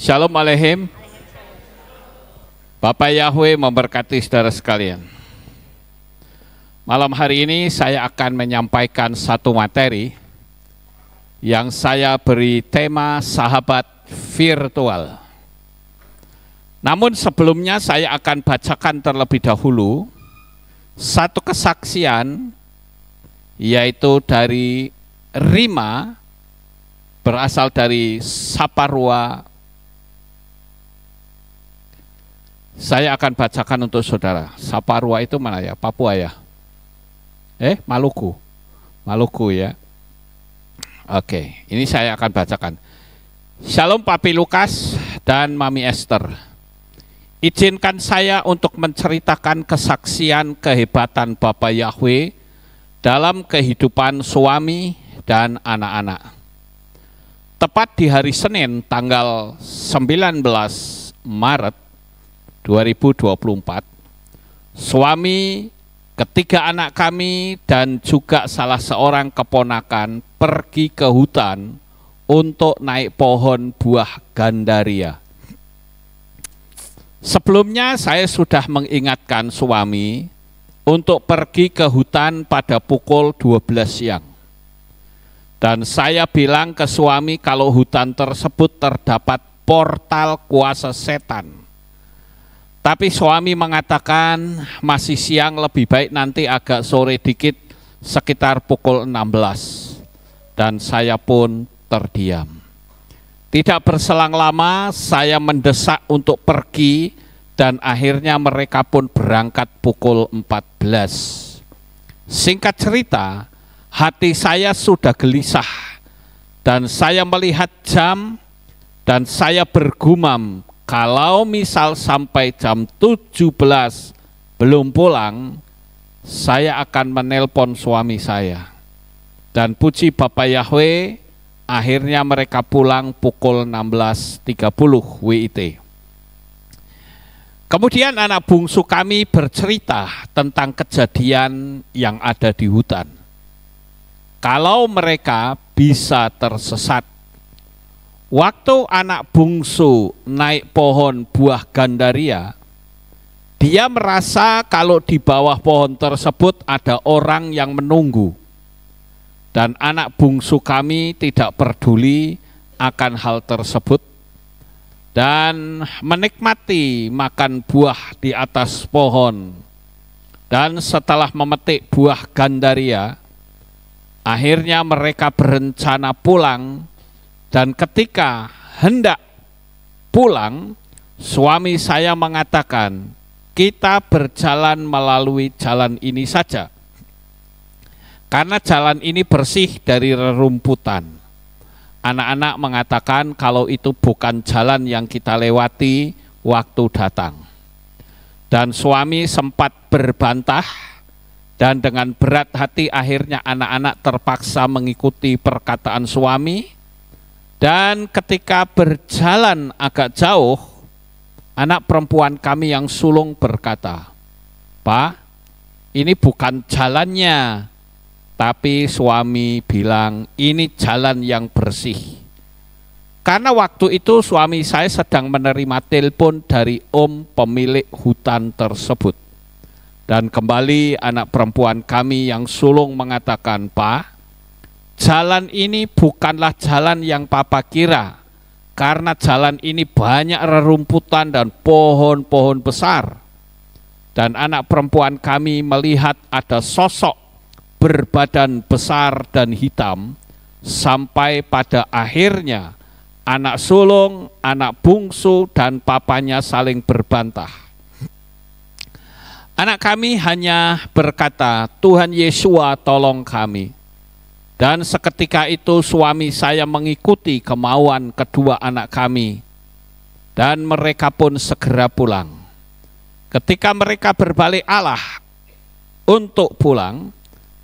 Shalom Aleihim. Bapak Yahweh memberkati saudara sekalian. Malam hari ini saya akan menyampaikan satu materi yang saya beri tema sahabat virtual. Namun sebelumnya saya akan bacakan terlebih dahulu satu kesaksian, yaitu dari Rima, berasal dari Saparua. Saya akan bacakan untuk saudara. Saparua itu mana ya? Papua ya? Maluku. Maluku ya. Oke, ini saya akan bacakan. Shalom Papi Lukas dan Mami Esther. Izinkan saya untuk menceritakan kesaksian kehebatan Bapak Yahweh dalam kehidupan suami dan anak-anak. Tepat di hari Senin tanggal 19 Maret 2024, suami, ketiga anak kami, dan juga salah seorang keponakan pergi ke hutan untuk naik pohon buah gandaria. Sebelumnya saya sudah mengingatkan suami untuk pergi ke hutan pada pukul 12 siang. Dan saya bilang ke suami kalau hutan tersebut terdapat portal kuasa setan. Tapi suami mengatakan masih siang, lebih baik nanti agak sore dikit, sekitar pukul 16. Dan saya pun terdiam. Tidak berselang lama saya mendesak untuk pergi dan akhirnya mereka pun berangkat pukul 14. Singkat cerita, hati saya sudah gelisah dan saya melihat jam dan saya bergumam, kalau misal sampai jam 17 belum pulang, saya akan menelpon suami saya. Dan puji Bapak Yahweh, akhirnya mereka pulang pukul 16.30 WIT. Kemudian anak bungsu kami bercerita tentang kejadian yang ada di hutan. Kalau mereka bisa tersesat. Waktu anak bungsu naik pohon buah gandaria, dia merasa kalau di bawah pohon tersebut ada orang yang menunggu. Dan anak bungsu kami tidak peduli akan hal tersebut dan menikmati makan buah di atas pohon. Dan setelah memetik buah gandaria, akhirnya mereka berencana pulang. Dan ketika hendak pulang, suami saya mengatakan, kita berjalan melalui jalan ini saja. Karena jalan ini bersih dari rerumputan. Anak-anak mengatakan kalau itu bukan jalan yang kita lewati waktu datang. Dan suami sempat berbantah dan dengan berat hati akhirnya anak-anak terpaksa mengikuti perkataan suami. Dan ketika berjalan agak jauh, anak perempuan kami yang sulung berkata, "Pak, ini bukan jalannya." Tapi suami bilang, "Ini jalan yang bersih." Karena waktu itu suami saya sedang menerima telepon dari om pemilik hutan tersebut. Dan kembali anak perempuan kami yang sulung mengatakan, "Pak, jalan ini bukanlah jalan yang Papa kira, karena jalan ini banyak rerumputan dan pohon-pohon besar." Dan anak perempuan kami melihat ada sosok berbadan besar dan hitam, sampai pada akhirnya anak sulung, anak bungsu, dan papanya saling berbantah. Anak kami hanya berkata, "Tuhan Yesua tolong kami." Dan seketika itu suami saya mengikuti kemauan kedua anak kami. Dan mereka pun segera pulang. Ketika mereka berbalik arah untuk pulang,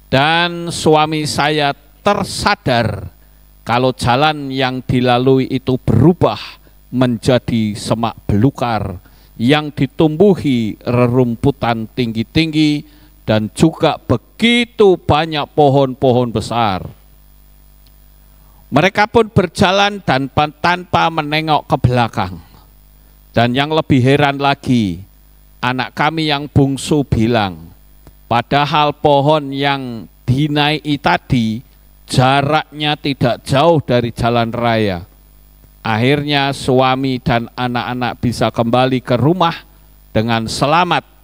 dan suami saya tersadar kalau jalan yang dilalui itu berubah menjadi semak belukar yang ditumbuhi rerumputan tinggi-tinggi dan juga begitu banyak pohon-pohon besar. Mereka pun berjalan dan tanpa menengok ke belakang. Dan yang lebih heran lagi, anak kami yang bungsu bilang, padahal pohon yang dinaiki tadi jaraknya tidak jauh dari jalan raya. Akhirnya suami dan anak-anak bisa kembali ke rumah dengan selamat.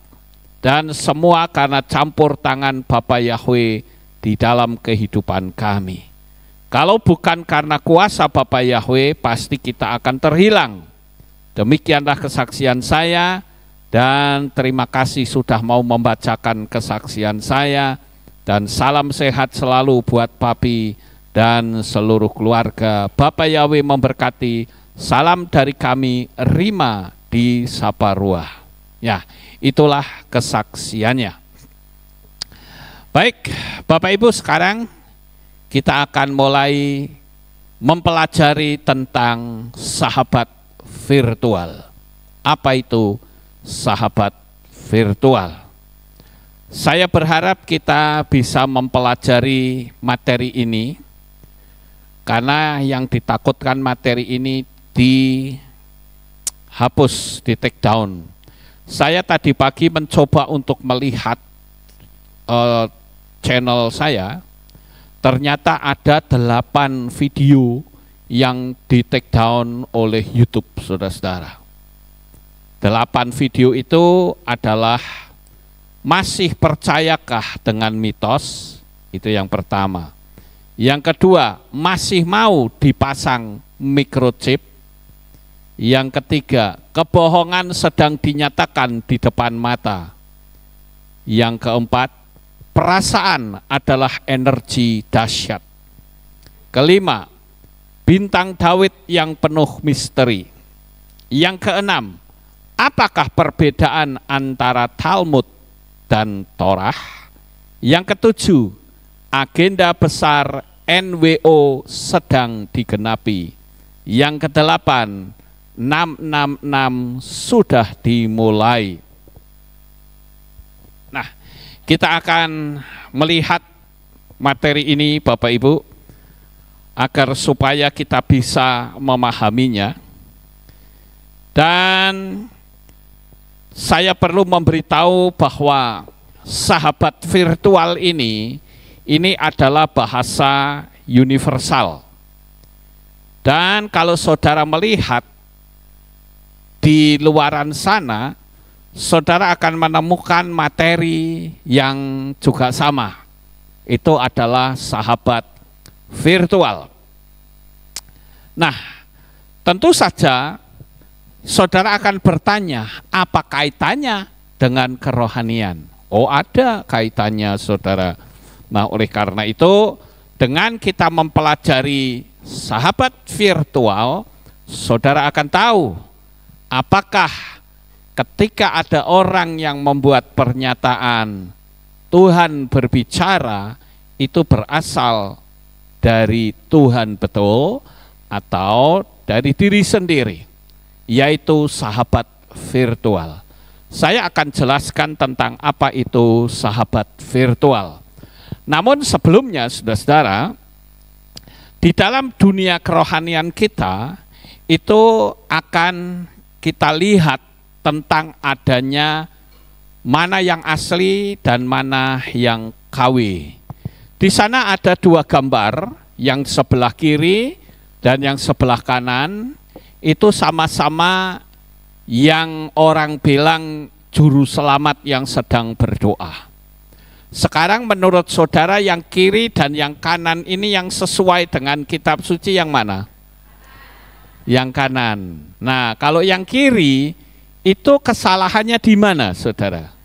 Dan semua karena campur tangan Bapa Yahweh di dalam kehidupan kami. Kalau bukan karena kuasa Bapa Yahweh, pasti kita akan terhilang. Demikianlah kesaksian saya, dan terima kasih sudah mau membacakan kesaksian saya, dan salam sehat selalu buat Papi dan seluruh keluarga. Bapa Yahweh memberkati. Salam dari kami, Rima di Saparua. Ya, itulah kesaksiannya. Baik, Bapak Ibu, sekarang kita akan mulai mempelajari tentang sahabat virtual. Apa itu sahabat virtual? Saya berharap kita bisa mempelajari materi ini, karena yang ditakutkan materi ini dihapus, di take down. Saya tadi pagi mencoba untuk melihat channel saya, ternyata ada 8 video yang di take down oleh YouTube, saudara-saudara. 8 video itu adalah masih percayakah dengan mitos? Itu yang pertama. Yang kedua, masih mau dipasang microchip? Yang ketiga, kebohongan sedang dinyatakan di depan mata. Yang keempat, perasaan adalah energi dahsyat. Kelima, bintang Daud yang penuh misteri. Yang keenam, apakah perbedaan antara Talmud dan Torah? Yang ketujuh, agenda besar NWO sedang digenapi. Yang kedelapan, 666 sudah dimulai. Nah, kita akan melihat materi ini Bapak Ibu, agar supaya kita bisa memahaminya. Dan saya perlu memberitahu bahwa sahabat virtual ini adalah bahasa universal. Dan kalau saudara melihat di luaran sana, saudara akan menemukan materi yang juga sama. Itu adalah sahabat virtual. Nah, tentu saja saudara akan bertanya, apa kaitannya dengan kerohanian? Oh, ada kaitannya, saudara. Nah, oleh karena itu, dengan kita mempelajari sahabat virtual, saudara akan tahu apakah ketika ada orang yang membuat pernyataan Tuhan berbicara, itu berasal dari Tuhan betul atau dari diri sendiri, yaitu sahabat virtual. Saya akan jelaskan tentang apa itu sahabat virtual. Namun sebelumnya, saudara-saudara, di dalam dunia kerohanian kita, itu akan kita lihat tentang adanya mana yang asli dan mana yang KW. Di sana ada 2 gambar, yang sebelah kiri dan yang sebelah kanan, itu sama-sama yang orang bilang juru selamat yang sedang berdoa. Sekarang menurut saudara, yang kiri dan yang kanan ini yang sesuai dengan kitab suci yang mana? Yang kanan. Nah, kalau yang kiri itu kesalahannya di mana, saudara?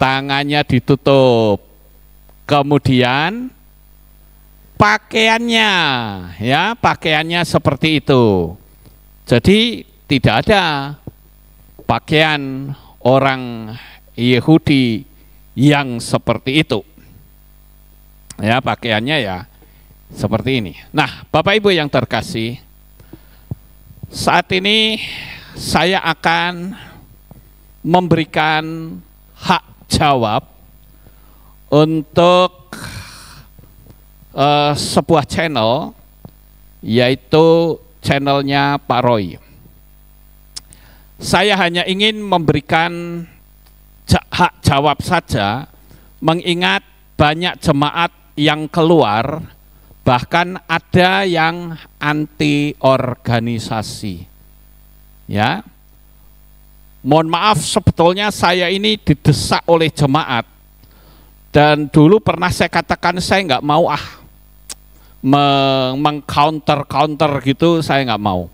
Tangannya ditutup. Kemudian pakaiannya, ya, pakaiannya seperti itu. Jadi tidak ada pakaian orang Yahudi yang seperti itu. Ya, pakaiannya ya seperti ini. Nah, Bapak Ibu yang terkasih, saat ini saya akan memberikan hak jawab untuk sebuah channel, yaitu channelnya Pak Roy. Saya hanya ingin memberikan hak jawab saja, mengingat banyak jemaat yang keluar, bahkan ada yang anti organisasi. Ya, mohon maaf, sebetulnya saya ini didesak oleh jemaat, dan dulu pernah saya katakan saya nggak mau meng-counter gitu, saya nggak mau.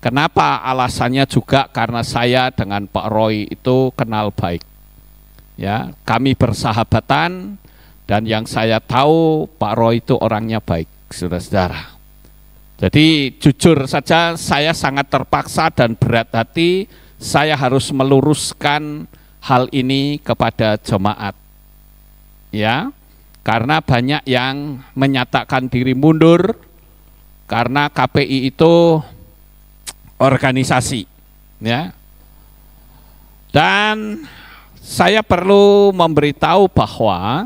Kenapa? Alasannya juga karena saya dengan Pak Roy itu kenal baik. Ya, kami bersahabatan, dan yang saya tahu Pak Roy itu orangnya baik, saudara-saudara. Jadi jujur saja saya sangat terpaksa dan berat hati, saya harus meluruskan hal ini kepada jemaat. Ya, karena banyak yang menyatakan diri mundur karena KPI itu organisasi, ya. Dan saya perlu memberitahu bahwa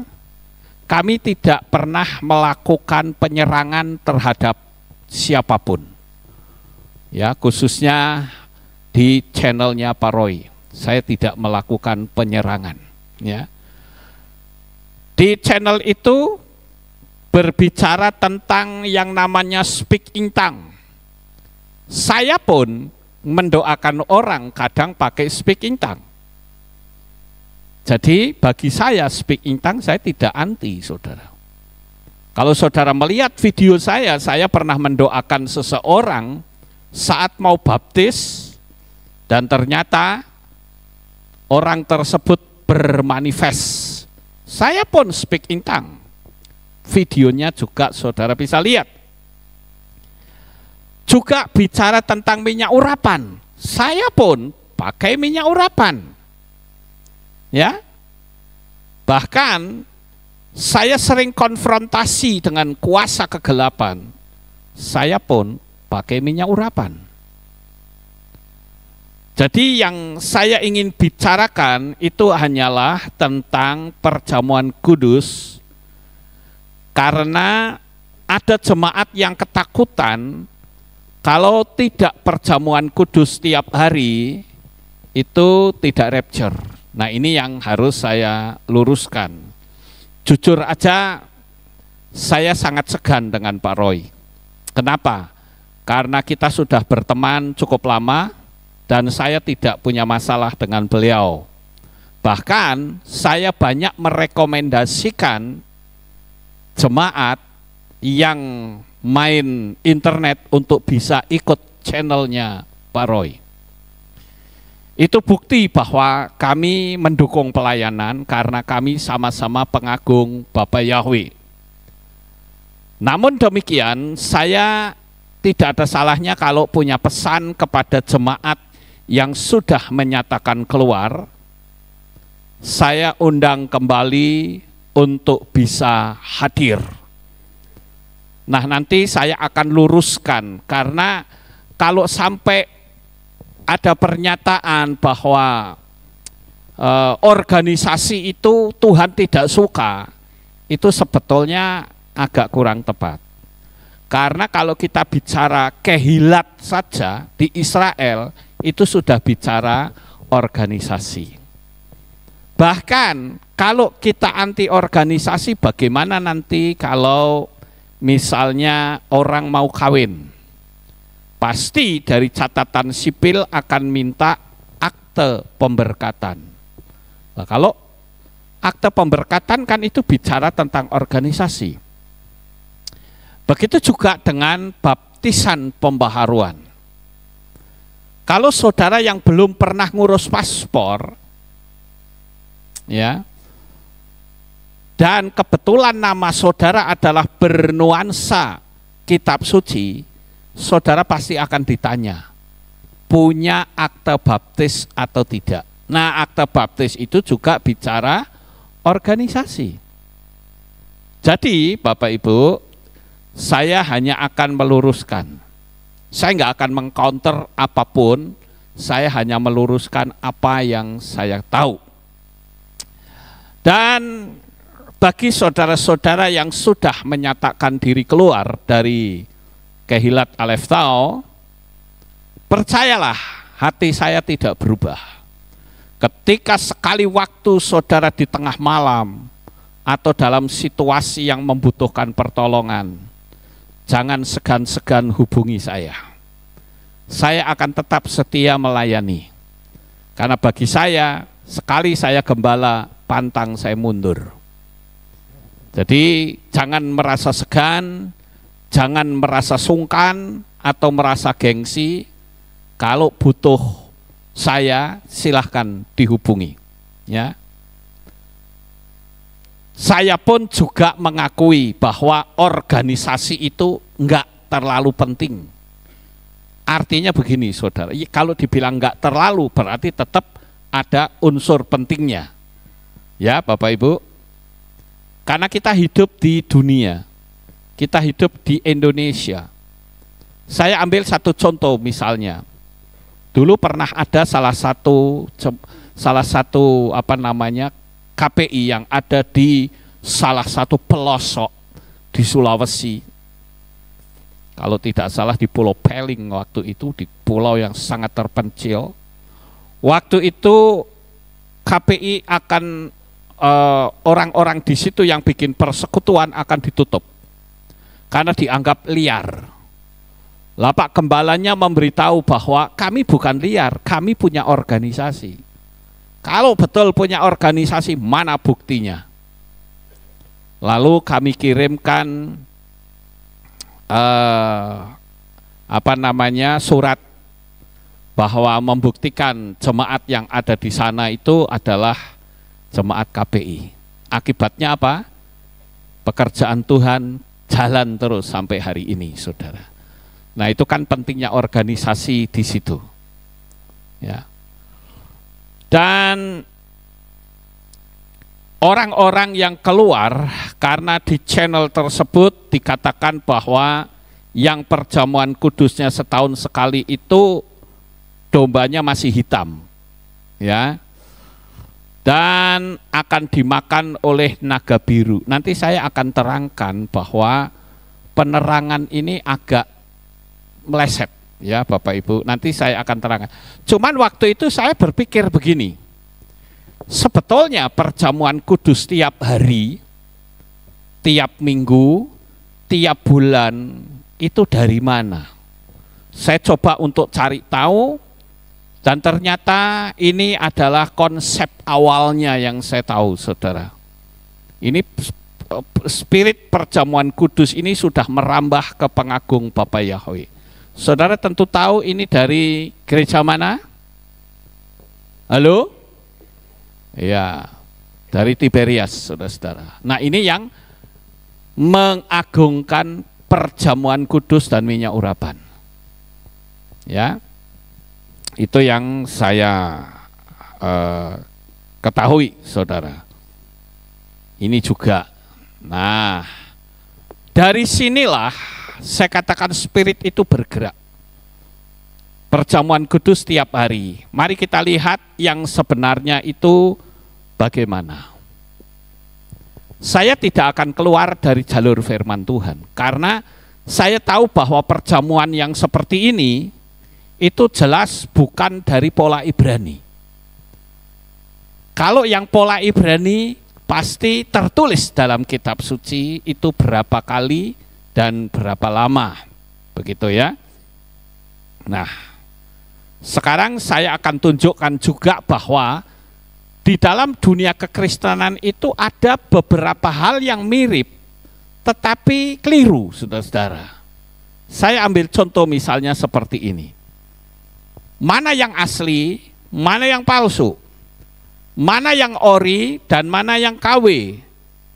kami tidak pernah melakukan penyerangan terhadap siapapun, ya, khususnya di channelnya Pak Roy. Saya tidak melakukan penyerangan, ya. Di channel itu berbicara tentang yang namanya speak in tongue. Saya pun mendoakan orang kadang pakai speak in tongue. Jadi bagi saya speak in tongue saya tidak anti, saudara. Kalau saudara melihat video saya pernah mendoakan seseorang saat mau baptis, dan ternyata orang tersebut bermanifest. Saya pun speak in tongue. Videonya juga saudara bisa lihat. Juga bicara tentang minyak urapan. Saya pun pakai minyak urapan. Ya. Bahkan saya sering konfrontasi dengan kuasa kegelapan. Saya pun pakai minyak urapan. Jadi yang saya ingin bicarakan itu hanyalah tentang perjamuan kudus, karena ada jemaat yang ketakutan kalau tidak perjamuan kudus tiap hari itu tidak rapture. Nah, ini yang harus saya luruskan. Jujur aja saya sangat segan dengan Pak Roy. Kenapa? Karena kita sudah berteman cukup lama dan saya tidak punya masalah dengan beliau. Bahkan saya banyak merekomendasikan jemaat yang main internet untuk bisa ikut channelnya Pak Roy. Itu bukti bahwa kami mendukung pelayanan karena kami sama-sama pengagung Bapa Yahweh. Namun demikian, saya tidak ada salahnya kalau punya pesan kepada jemaat yang sudah menyatakan keluar, saya undang kembali untuk bisa hadir. Nah, nanti saya akan luruskan, karena kalau sampai ada pernyataan bahwa organisasi itu Tuhan tidak suka, itu sebetulnya agak kurang tepat. Karena kalau kita bicara kehilat saja di Israel, itu sudah bicara organisasi. Bahkan kalau kita anti organisasi, bagaimana nanti kalau misalnya orang mau kawin? Pasti dari catatan sipil akan minta akte pemberkatan. Nah, kalau akte pemberkatan kan itu bicara tentang organisasi. Begitu juga dengan baptisan pembaharuan. Kalau saudara yang belum pernah ngurus paspor, ya, dan kebetulan nama saudara adalah bernuansa kitab suci, saudara pasti akan ditanya, punya akte baptis atau tidak. Nah, akte baptis itu juga bicara organisasi. Jadi, Bapak Ibu, saya hanya akan meluruskan. Saya nggak akan mengcounter apapun, saya hanya meluruskan apa yang saya tahu. Dan bagi saudara-saudara yang sudah menyatakan diri keluar dari Kehilat Aleph Tau, percayalah, hati saya tidak berubah. Ketika sekali waktu saudara di tengah malam atau dalam situasi yang membutuhkan pertolongan, jangan segan-segan hubungi saya. Saya akan tetap setia melayani. Karena bagi saya, sekali saya gembala, pantang saya mundur. Jadi jangan merasa segan, jangan merasa sungkan atau merasa gengsi. Kalau butuh saya, silahkan dihubungi. Ya. Saya pun juga mengakui bahwa organisasi itu enggak terlalu penting. Artinya begini saudara, kalau dibilang enggak terlalu berarti tetap ada unsur pentingnya. Ya Bapak Ibu, karena kita hidup di dunia, kita hidup di Indonesia. Saya ambil satu contoh misalnya. Dulu pernah ada salah satu KPI yang ada di salah satu pelosok di Sulawesi. Kalau tidak salah di Pulau Peling waktu itu, di pulau yang sangat terpencil. Waktu itu KPI akan orang-orang di situ yang bikin persekutuan akan ditutup karena dianggap liar. Lah Pak Gembalanya memberitahu bahwa kami bukan liar, kami punya organisasi. Kalau betul punya organisasi, mana buktinya? Lalu kami kirimkan surat bahwa membuktikan jemaat yang ada di sana itu adalah jemaat KPI. Akibatnya apa? Pekerjaan Tuhan jalan terus sampai hari ini, saudara. Nah, itu kan pentingnya organisasi di situ. Ya. Dan orang-orang yang keluar karena di channel tersebut dikatakan bahwa yang perjamuan kudusnya setahun sekali itu dombanya masih hitam. Ya. Dan akan dimakan oleh naga biru. Nanti saya akan terangkan bahwa penerangan ini agak meleset, ya Bapak Ibu. Nanti saya akan terangkan. Cuman waktu itu saya berpikir begini, sebetulnya perjamuan kudus tiap hari, tiap minggu, tiap bulan itu dari mana? Saya coba untuk cari tahu. Dan ternyata ini adalah konsep awalnya yang saya tahu, saudara. Ini spirit perjamuan kudus ini sudah merambah ke pengagung Bapak Yahweh. Saudara tentu tahu ini dari gereja mana? Halo? Ya, dari Tiberias, saudara-saudara. Nah, ini yang mengagungkan perjamuan kudus dan minyak urapan. Ya. Itu yang saya ketahui, saudara. Ini juga. Nah, dari sinilah saya katakan spirit itu bergerak. Perjamuan kudus tiap hari. Mari kita lihat yang sebenarnya itu bagaimana. Saya tidak akan keluar dari jalur firman Tuhan. Karena saya tahu bahwa perjamuan yang seperti ini itu jelas bukan dari pola Ibrani. Kalau yang pola Ibrani pasti tertulis dalam kitab suci itu berapa kali dan berapa lama. Begitu ya. Nah, sekarang saya akan tunjukkan juga bahwa di dalam dunia kekristenan itu ada beberapa hal yang mirip tetapi keliru, saudara-saudara. Saya ambil contoh misalnya seperti ini. Mana yang asli, mana yang palsu, mana yang ori dan mana yang KW.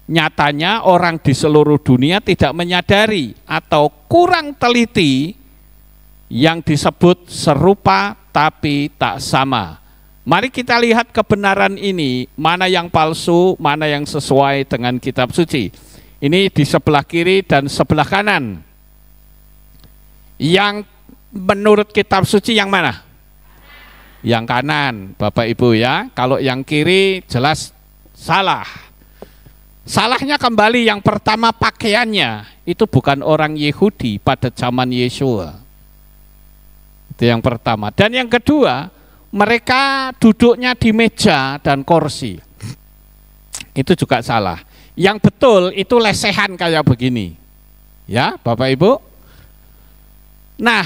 Nyatanya orang di seluruh dunia tidak menyadari atau kurang teliti yang disebut serupa tapi tak sama. Mari kita lihat kebenaran ini, mana yang palsu, mana yang sesuai dengan kitab suci. Ini di sebelah kiri dan sebelah kanan. Yang menurut kitab suci yang mana? Yang kanan, Bapak Ibu ya. Kalau yang kiri jelas salah. Salahnya kembali yang pertama, pakaiannya itu bukan orang Yahudi pada zaman Yesua. Itu yang pertama. Dan yang kedua, mereka duduknya di meja dan kursi. Itu juga salah. Yang betul itu lesehan kayak begini. Ya, Bapak Ibu. Nah,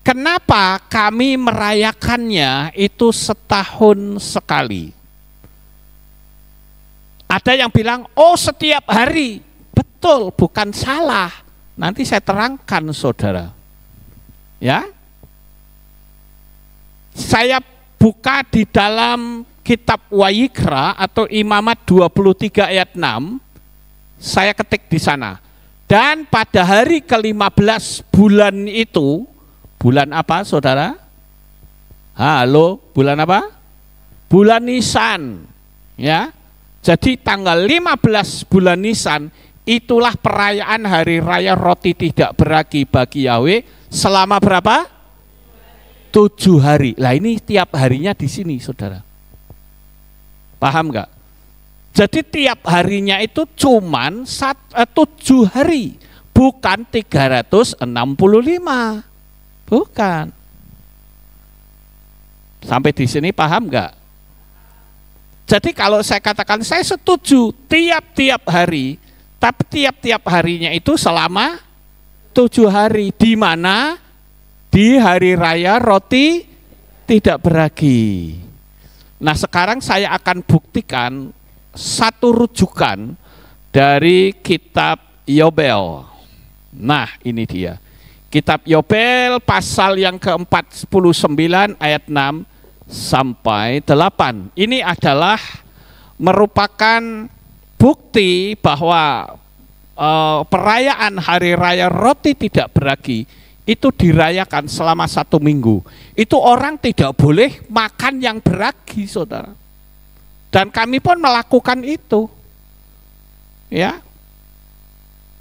kenapa kami merayakannya itu setahun sekali? Ada yang bilang, oh setiap hari. Betul, bukan salah. Nanti saya terangkan, saudara. Ya, saya buka di dalam kitab Wayikra atau Imamat 23 ayat 6. Saya ketik di sana. Dan pada hari ke-15 bulan itu, bulan apa, saudara? Halo, bulan apa? Bulan Nisan. Ya. Jadi tanggal 15 bulan Nisan itulah perayaan hari raya roti tidak beragi bagi Yahweh selama berapa? 7 hari. Lah ini tiap harinya di sini, saudara. Paham nggak? Jadi tiap harinya itu cuman 7 hari, bukan 365. Bukan. Sampai di sini paham nggak? Jadi kalau saya katakan saya setuju tiap-tiap hari, tapi tiap-tiap harinya itu selama 7 hari, di mana di hari raya roti tidak beragi. Nah, sekarang saya akan buktikan satu rujukan dari kitab Yobel. Nah, ini dia. Kitab Yobel pasal yang ke-49 ayat 6 sampai 8. Ini adalah merupakan bukti bahwa perayaan hari raya roti tidak beragi itu dirayakan selama 1 minggu. Itu orang tidak boleh makan yang beragi, saudara. Dan kami pun melakukan itu. Ya.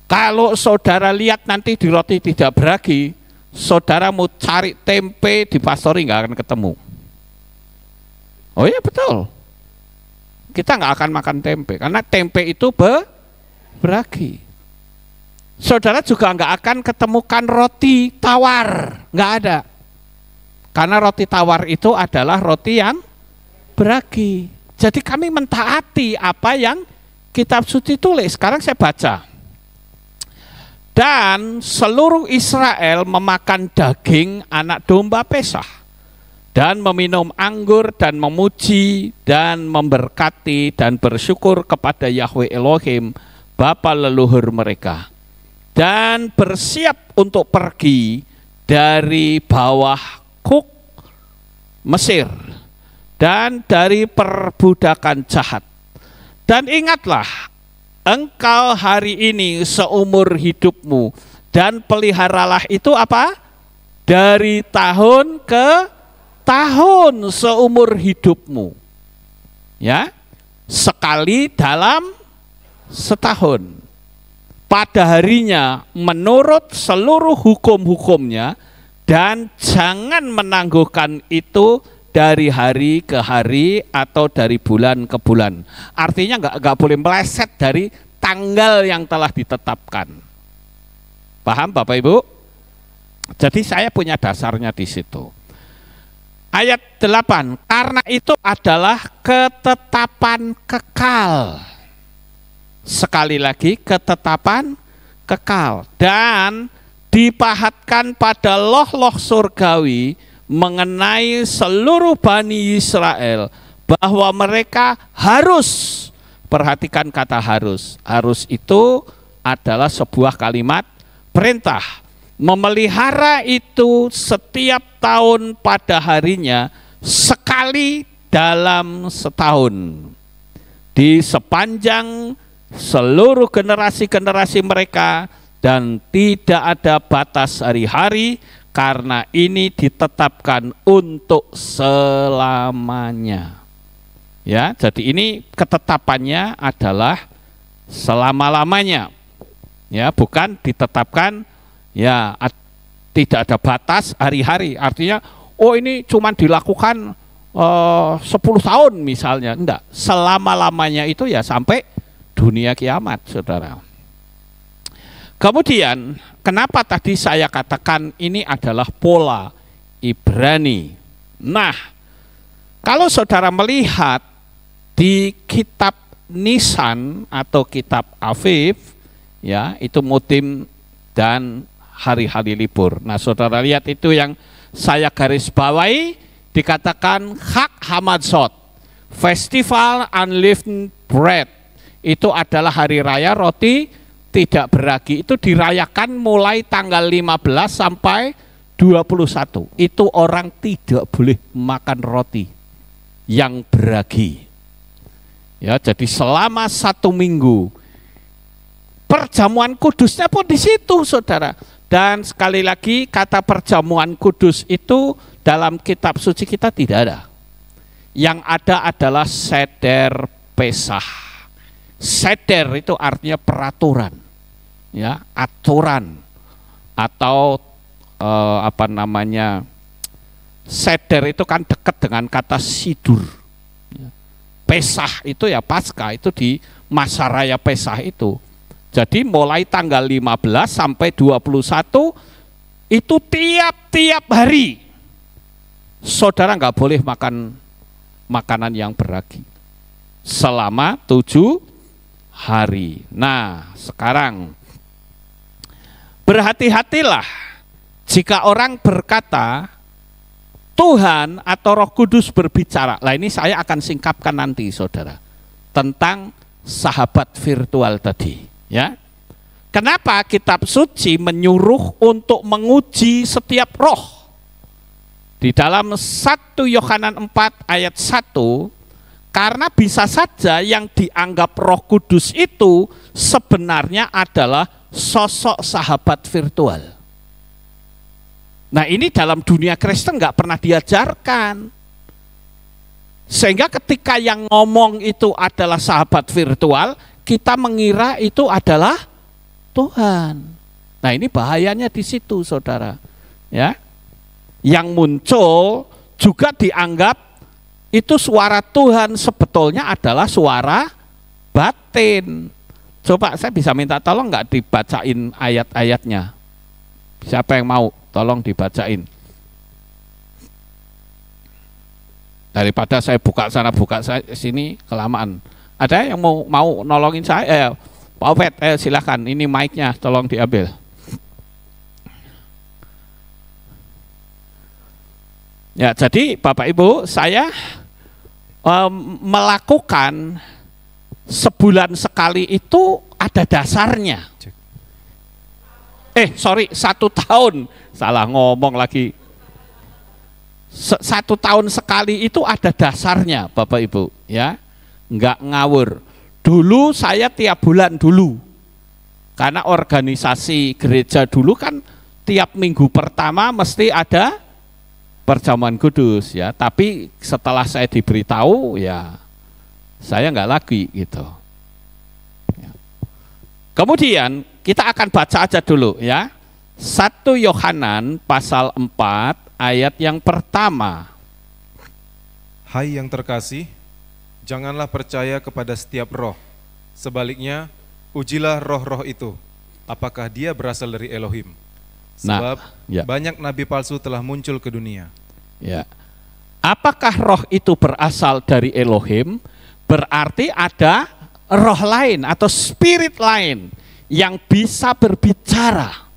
Kalau saudara lihat nanti di roti tidak beragi, saudara mau cari tempe di pastori nggak akan ketemu. Oh iya betul. Kita nggak akan makan tempe karena tempe itu beragi. Saudara juga nggak akan ketemukan roti tawar, nggak ada. Karena roti tawar itu adalah roti yang beragi. Jadi kami mentaati apa yang kitab suci tulis. Sekarang saya baca. Dan seluruh Israel memakan daging anak domba Pesah dan meminum anggur dan memuji dan memberkati dan bersyukur kepada Yahweh Elohim bapa leluhur mereka, dan bersiap untuk pergi dari bawah kuk Mesir dan dari perbudakan jahat. Dan ingatlah, engkau hari ini seumur hidupmu dan peliharalah itu apa? Dari tahun ke tahun seumur hidupmu, ya, sekali dalam setahun, pada harinya menurut seluruh hukum-hukumnya, dan jangan menangguhkan itu dari hari ke hari atau dari bulan ke bulan. Artinya nggak boleh meleset dari tanggal yang telah ditetapkan. Paham Bapak Ibu? Jadi saya punya dasarnya di situ. Ayat 8, karena itu adalah ketetapan kekal. Sekali lagi, ketetapan kekal. Dan dipahatkan pada loh-loh surgawi mengenai seluruh Bani Israel, bahwa mereka harus, perhatikan kata harus. Harus itu adalah sebuah kalimat perintah. Memelihara itu setiap tahun pada harinya sekali dalam setahun, di sepanjang seluruh generasi-generasi mereka, dan tidak ada batas hari-hari, karena ini ditetapkan untuk selamanya. Ya, jadi ini ketetapannya adalah selama-lamanya. Ya, bukan ditetapkan ya tidak ada batas hari-hari. Artinya oh ini cuma dilakukan 10 tahun misalnya. Enggak, selama-lamanya itu ya sampai dunia kiamat, saudara. Kemudian, kenapa tadi saya katakan ini adalah pola Ibrani? Nah, kalau saudara melihat di kitab Nisan atau kitab Aviv, ya, itu mutim dan hari-hari libur. Nah, saudara lihat itu yang saya garis bawahi, dikatakan Hak Hamatzot, Festival Unleavened Bread. Itu adalah hari raya roti tidak beragi, itu dirayakan mulai tanggal 15 sampai 21. Itu orang tidak boleh makan roti yang beragi. Ya, jadi selama 1 minggu. Perjamuan kudusnya pun di situ, saudara. Dan sekali lagi kata perjamuan kudus itu dalam kitab suci kita tidak ada. Yang ada adalah seder Pesah. Seder itu artinya peraturan, ya, aturan atau seder itu kan dekat dengan kata sidur. Pesah itu ya Paskah, itu di masa raya Pesah itu. Jadi mulai tanggal 15 sampai 21 itu tiap-tiap hari saudara nggak boleh makan makanan yang beragi selama 7 hari. Nah, sekarang berhati-hatilah jika orang berkata Tuhan atau Roh Kudus berbicara. Nah, ini saya akan singkapkan nanti, saudara, tentang sahabat virtual tadi, ya. Kenapa kitab suci menyuruh untuk menguji setiap roh? Di dalam 1 Yohanan 4 ayat 1, karena bisa saja yang dianggap Roh Kudus itu sebenarnya adalah sosok sahabat virtual. Nah, ini dalam dunia Kristen nggak pernah diajarkan. Sehingga ketika yang ngomong itu adalah sahabat virtual, kita mengira itu adalah Tuhan. Nah, ini bahayanya di situ, saudara. Ya, yang muncul juga dianggap itu suara Tuhan, sebetulnya adalah suara batin. Coba saya bisa minta tolong nggak dibacain ayat-ayatnya? Siapa yang mau? Tolong dibacain. Daripada saya buka sana buka sini kelamaan. Ada yang mau nolongin saya? Pak Opet, silakan. Ini mic-nya, tolong diambil. Ya, jadi Bapak Ibu, saya melakukan sebulan sekali itu ada dasarnya. 1 tahun, salah ngomong lagi. 1 tahun sekali itu ada dasarnya, Bapak Ibu, ya, nggak ngawur. Dulu saya tiap bulan dulu, karena organisasi gereja dulu kan tiap minggu pertama mesti ada perjamuan kudus, ya. Tapi setelah saya diberitahu, ya saya nggak lagi gitu. Ya. Kemudian kita akan baca aja dulu, ya. 1 Yohanan pasal 4 ayat yang pertama. Hai yang terkasih, janganlah percaya kepada setiap roh. Sebaliknya, ujilah roh-roh itu, apakah dia berasal dari Elohim. Sebab banyak nabi palsu telah muncul ke dunia. Ya. Apakah roh itu berasal dari Elohim? Berarti ada roh lain atau spirit lain yang bisa berbicara.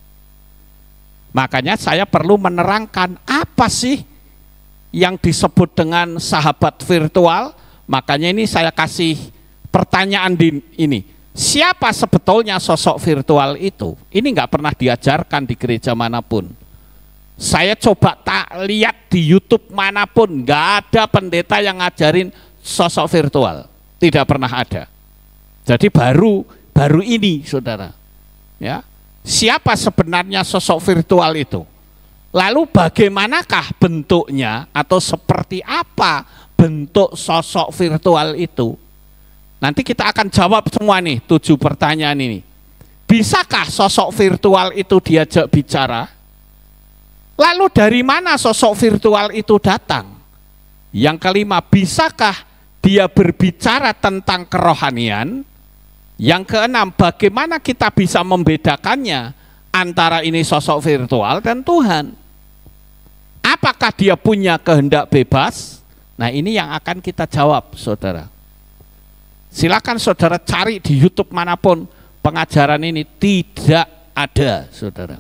Makanya saya perlu menerangkan apa sih yang disebut dengan sahabat virtual. Makanya ini saya kasih pertanyaan di ini. Siapa sebetulnya sosok virtual itu? Ini nggak pernah diajarkan di gereja manapun. Saya coba tak lihat di YouTube manapun, nggak ada pendeta yang ngajarin sosok virtual. Tidak pernah ada. Jadi baru ini, saudara. Ya, siapa sebenarnya sosok virtual itu? Lalu bagaimanakah bentuknya atau seperti apa bentuk sosok virtual itu? Nanti kita akan jawab semua nih 7 pertanyaan ini. Bisakah sosok virtual itu diajak bicara? Lalu dari mana sosok virtual itu datang? Yang kelima, bisakah dia berbicara tentang kerohanian? Yang keenam, bagaimana kita bisa membedakannya antara ini sosok virtual dan Tuhan? Apakah dia punya kehendak bebas? Nah, ini yang akan kita jawab, saudara. Silakan saudara cari di YouTube manapun, pengajaran ini tidak ada, saudara.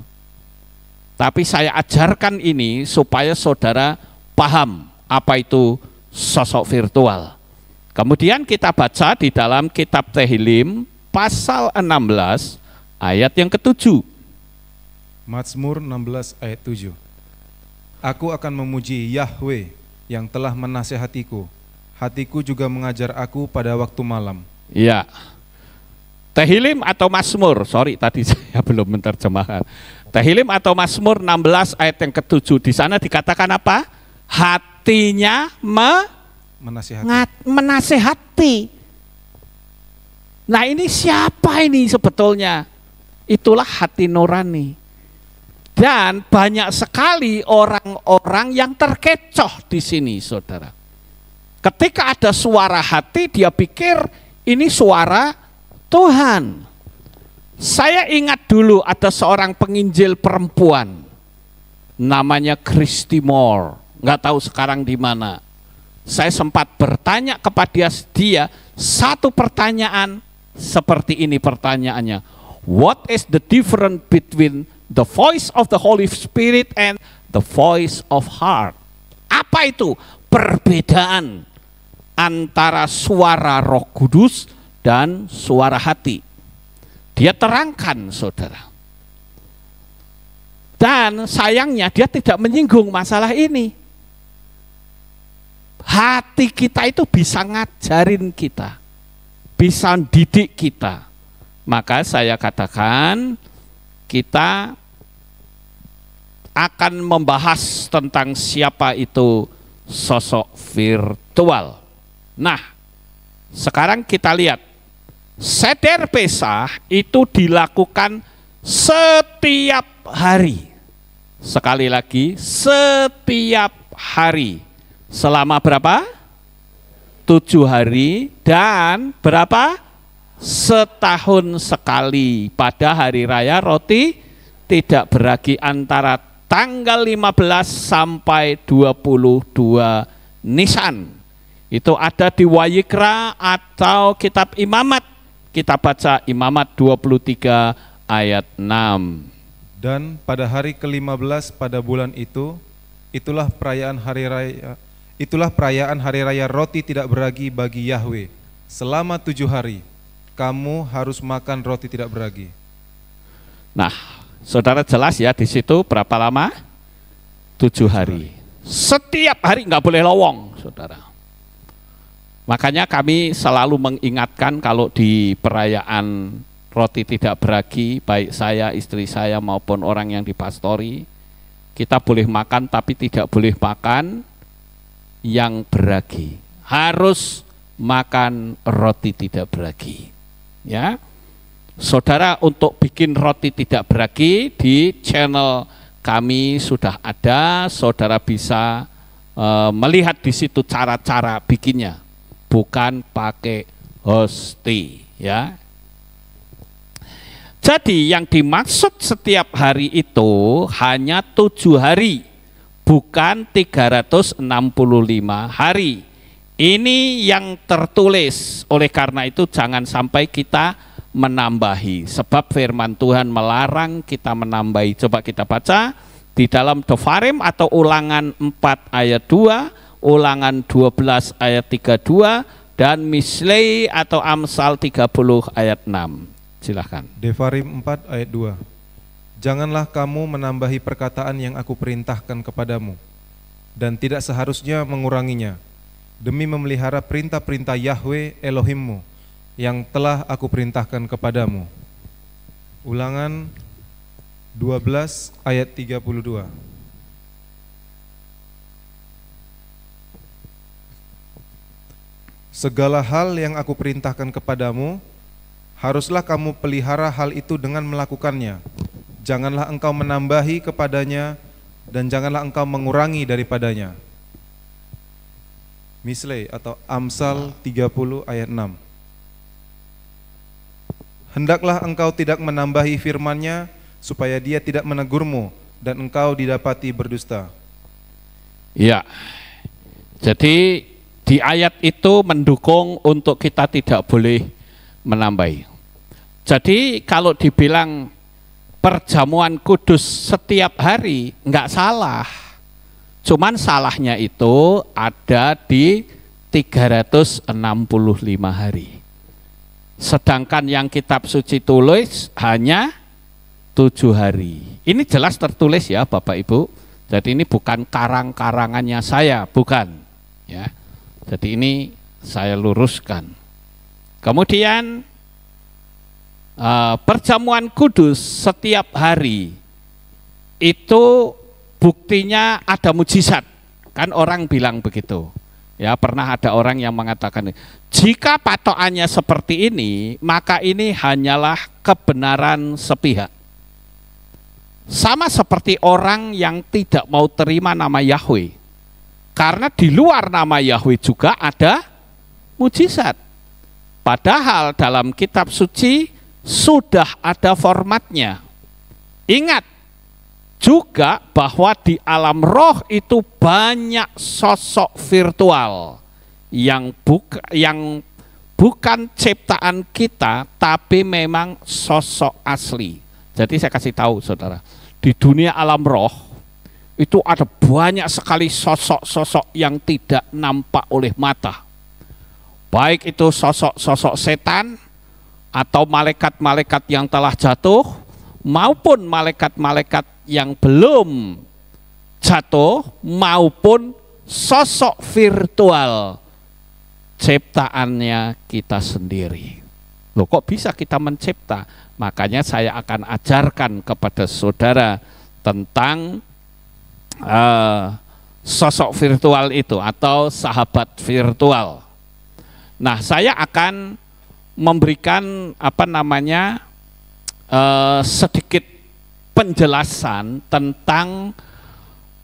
Tapi saya ajarkan ini supaya saudara paham apa itu sosok virtual. Kemudian kita baca di dalam kitab Tehillim pasal 16 ayat yang ke-7. Mazmur 16 ayat 7. Aku akan memuji Yahweh yang telah menasehatiku. Hatiku juga mengajar aku pada waktu malam. Ya. Tehillim atau Mazmur, sorry tadi saya belum menerjemahkan. Tehillim atau Mazmur 16 ayat yang ke-7, di sana dikatakan apa? Hatinya menasehati. Nah, ini siapa ini sebetulnya? Itulah hati nurani. Dan banyak sekali orang-orang yang terkecoh di sini, saudara. Ketika ada suara hati, dia pikir ini suara Tuhan. Saya ingat dulu ada seorang penginjil perempuan, namanya Christy Moore. Nggak tahu sekarang di mana. Saya sempat bertanya kepada dia satu pertanyaan seperti ini pertanyaannya. What is the difference between the voice of the Holy Spirit and the voice of heart? Apa itu perbedaan antara suara Roh Kudus dan suara hati? Dia terangkan, saudara. Dan sayangnya dia tidak menyinggung masalah ini. Hati kita itu bisa ngajarin kita, bisa didik kita. Maka saya katakan kita akan membahas tentang siapa itu sosok virtual. Nah, sekarang kita lihat, seder Pesah itu dilakukan setiap hari. Sekali lagi, setiap hari. Selama berapa? 7 hari dan berapa? Setahun sekali pada hari raya roti tidak beragi antara tanggal 15 sampai 22 Nisan. Itu ada di Wayikra atau kitab Imamat. Kita baca Imamat 23 ayat 6. Dan pada hari ke-15 pada bulan itu, itulah perayaan hari raya roti tidak beragi bagi Yahweh. Selama 7 hari kamu harus makan roti tidak beragi. Nah, saudara jelas ya di situ berapa lama? 7 hari. Setiap hari nggak boleh lowong, saudara. Makanya kami selalu mengingatkan kalau di perayaan roti tidak beragi, baik saya, istri saya maupun orang yang dipastori, kita boleh makan tapi tidak boleh makan yang beragi. Harus makan roti tidak beragi. Ya. Saudara, untuk bikin roti tidak beragi di channel kami sudah ada, saudara bisa melihat di situ cara-cara bikinnya. Bukan pakai hosti, ya. Jadi yang dimaksud setiap hari itu hanya 7 hari, bukan 365 hari. Ini yang tertulis, oleh karena itu jangan sampai kita menambahi. Sebab firman Tuhan melarang kita menambahi. Coba kita baca di dalam Dofarim atau Ulangan 4 ayat 2, Ulangan 12 ayat 32, dan Mislei atau Amsal 30 ayat 6. Silahkan. Devarim 4 ayat 2. Janganlah kamu menambahi perkataan yang aku perintahkan kepadamu, dan tidak seharusnya menguranginya, demi memelihara perintah-perintah Yahweh Elohimmu yang telah aku perintahkan kepadamu. Ulangan 12 ayat 32. Segala hal yang aku perintahkan kepadamu, haruslah kamu pelihara hal itu dengan melakukannya. Janganlah engkau menambahi kepadanya, dan janganlah engkau mengurangi daripadanya. Mislei atau Amsal 30 ayat 6. Hendaklah engkau tidak menambahi firman-Nya, supaya dia tidak menegurmu, dan engkau didapati berdusta. Ya, jadi di ayat itu mendukung untuk kita tidak boleh menambahi. Jadi kalau dibilang perjamuan kudus setiap hari, enggak salah. Cuman salahnya itu ada di 365 hari. Sedangkan yang kitab suci tulis hanya 7 hari. Ini jelas tertulis ya Bapak Ibu. Jadi ini bukan karang-karangannya saya, bukan. Ya. Jadi ini saya luruskan. Kemudian perjamuan kudus setiap hari itu buktinya ada mujizat. Kan orang bilang begitu. Ya, pernah ada orang yang mengatakan, jika patokannya seperti ini, maka ini hanyalah kebenaran sepihak. Sama seperti orang yang tidak mau terima nama Yahweh. Karena di luar nama Yahweh juga ada mujizat. Padahal dalam kitab suci sudah ada formatnya. Ingat juga bahwa di alam roh itu banyak sosok virtual yang bukan ciptaan kita, tapi memang sosok asli. Jadi saya kasih tahu saudara, di dunia alam roh itu ada banyak sekali sosok-sosok yang tidak nampak oleh mata. Baik itu sosok-sosok setan atau malaikat-malaikat yang telah jatuh, maupun malaikat-malaikat yang belum jatuh, maupun sosok virtual ciptaannya kita sendiri. Loh, kok bisa kita mencipta? Makanya saya akan ajarkan kepada saudara tentang sosok virtual itu atau sahabat virtual. Nah, saya akan memberikan sedikit penjelasan tentang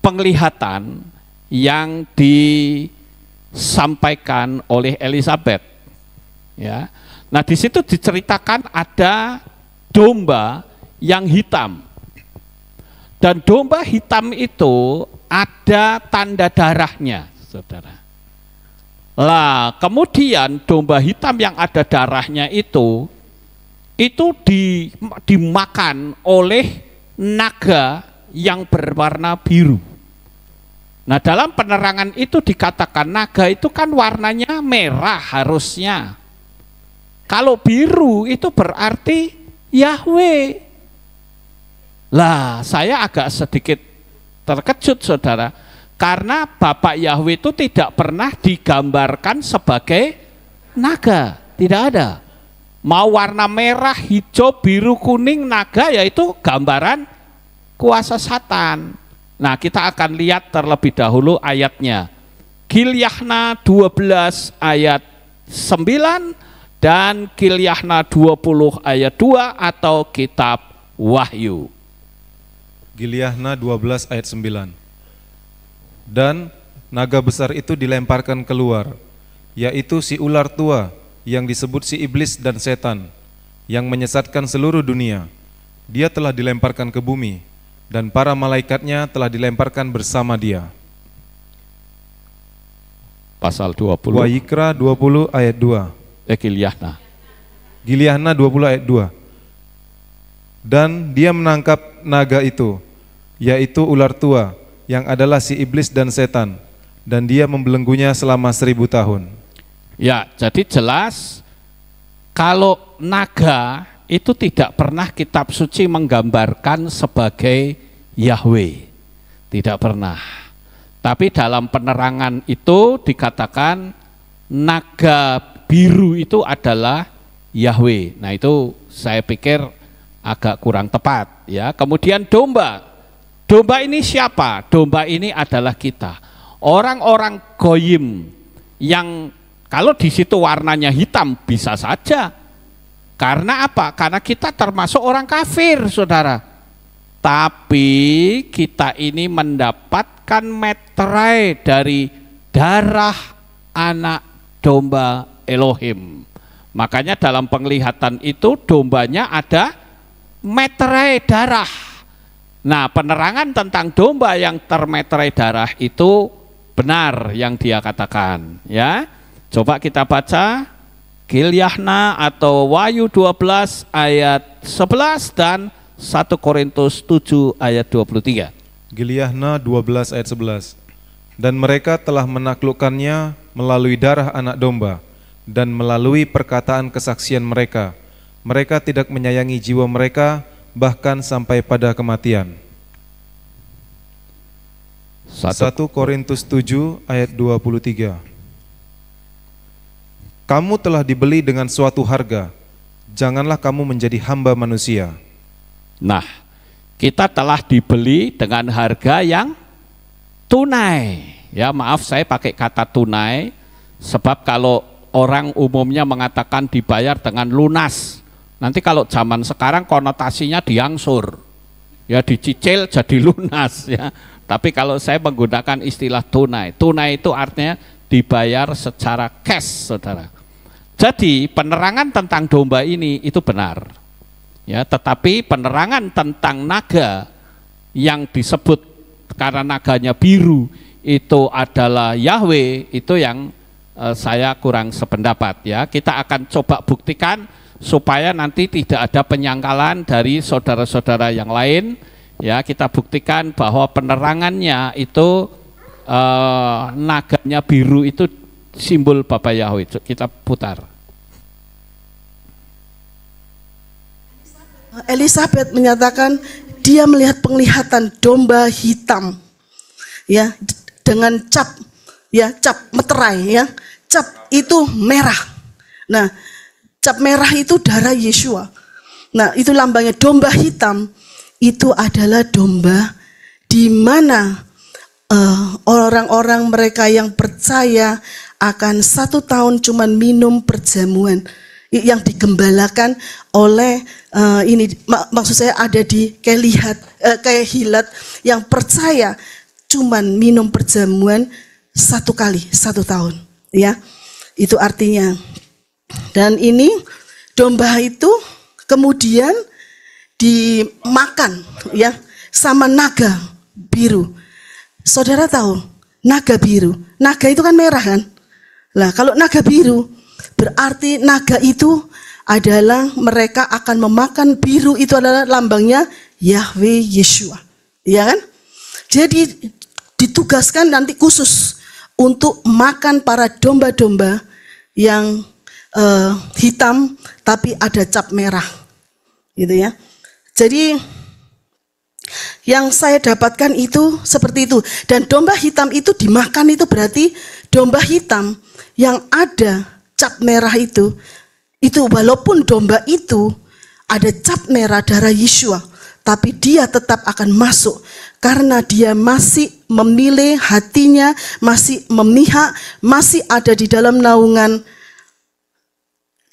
penglihatan yang disampaikan oleh Elizabeth. Ya. Nah, di situ diceritakan ada domba yang hitam. Dan domba hitam itu ada tanda darahnya, saudara. Lah, kemudian domba hitam yang ada darahnya itu dimakan oleh naga yang berwarna biru. Nah, dalam penerangan itu dikatakan naga itu kan warnanya merah harusnya. Kalau biru itu berarti Yahweh. Lah, saya agak sedikit terkejut saudara, karena Bapak Yahweh itu tidak pernah digambarkan sebagai naga, tidak ada. Mau warna merah, hijau, biru, kuning, naga, yaitu gambaran kuasa Satan. Nah, kita akan lihat terlebih dahulu ayatnya. Gilyahna 12 ayat 9 dan Gilyahna 20 ayat 2 atau kitab Wahyu. Gilyahna 12 ayat 9. Dan naga besar itu dilemparkan keluar, yaitu si ular tua yang disebut si iblis dan setan, yang menyesatkan seluruh dunia. Dia telah dilemparkan ke bumi, dan para malaikatnya telah dilemparkan bersama dia. Pasal 20. Wayikra 20 ayat 2. Gilyahna. Gilyahna 20 ayat 2. Dan dia menangkap naga itu, yaitu ular tua, yang adalah si iblis dan setan, dan dia membelenggunya selama 1000 tahun. Ya, jadi jelas kalau naga itu tidak pernah kitab suci menggambarkan sebagai Yahweh. Tidak pernah. Tapi dalam penerangan itu dikatakan naga biru itu adalah Yahweh. Nah, itu saya pikir agak kurang tepat ya. Kemudian domba. Domba ini siapa? Domba ini adalah kita. Orang-orang goyim yang kalau di situ warnanya hitam bisa saja. Karena apa? Karena kita termasuk orang kafir, saudara. Tapi kita ini mendapatkan meterai dari darah anak domba Elohim. Makanya dalam penglihatan itu dombanya ada meterai darah. Nah, penerangan tentang domba yang termeterai darah itu benar yang dia katakan, ya. Coba kita baca Gilyahna atau Wahyu 12 ayat 11 dan 1 Korintus 7 ayat 23. Gilyahna 12 ayat 11. Dan mereka telah menaklukkannya melalui darah anak domba dan melalui perkataan kesaksian mereka. Mereka tidak menyayangi jiwa mereka bahkan sampai pada kematian. 1 Korintus 7 ayat 23. Kamu telah dibeli dengan suatu harga, janganlah kamu menjadi hamba manusia. Nah, kita telah dibeli dengan harga yang tunai. Ya, maaf saya pakai kata tunai, sebab kalau orang umumnya mengatakan dibayar dengan lunas, nanti kalau zaman sekarang konotasinya diangsur, ya dicicil jadi lunas ya. Tapi kalau saya menggunakan istilah tunai, tunai itu artinya dibayar secara cash, saudara. Jadi penerangan tentang domba ini itu benar, ya. Tetapi penerangan tentang naga yang disebut karena naganya biru itu adalah Yahweh, itu yang saya kurang sependapat ya. Kita akan coba buktikan supaya nanti tidak ada penyangkalan dari saudara-saudara yang lain ya. Kita buktikan bahwa penerangannya itu naganya biru itu simbol Bapa Yahweh. Kita putar. Elisabeth menyatakan dia melihat penglihatan domba hitam, ya, dengan cap, ya, cap meterai, ya, cap itu merah. Nah, cap merah itu darah Yeshua. Nah, itu lambangnya domba hitam. Itu adalah domba di mana orang-orang mereka yang percaya akan 1 tahun cuman minum perjamuan yang digembalakan oleh maksud saya ada di Kehilat yang percaya cuman minum perjamuan 1 kali 1 tahun, ya. Itu artinya. Dan ini domba itu kemudian dimakan, ya, sama naga biru. Saudara tahu naga biru, naga itu kan merah kan. Lah kalau naga biru berarti naga itu adalah mereka akan memakan biru, itu adalah lambangnya Yahweh Yeshua, ya kan? Jadi ditugaskan nanti khusus untuk makan para domba-domba yang hitam tapi ada cap merah, gitu ya. Jadi yang saya dapatkan itu seperti itu. Dan domba hitam itu dimakan itu berarti domba hitam yang ada cap merah itu walaupun domba itu ada cap merah darah Yeshua, tapi dia tetap akan masuk karena dia masih memilih hatinya, masih memihak, masih ada di dalam naungan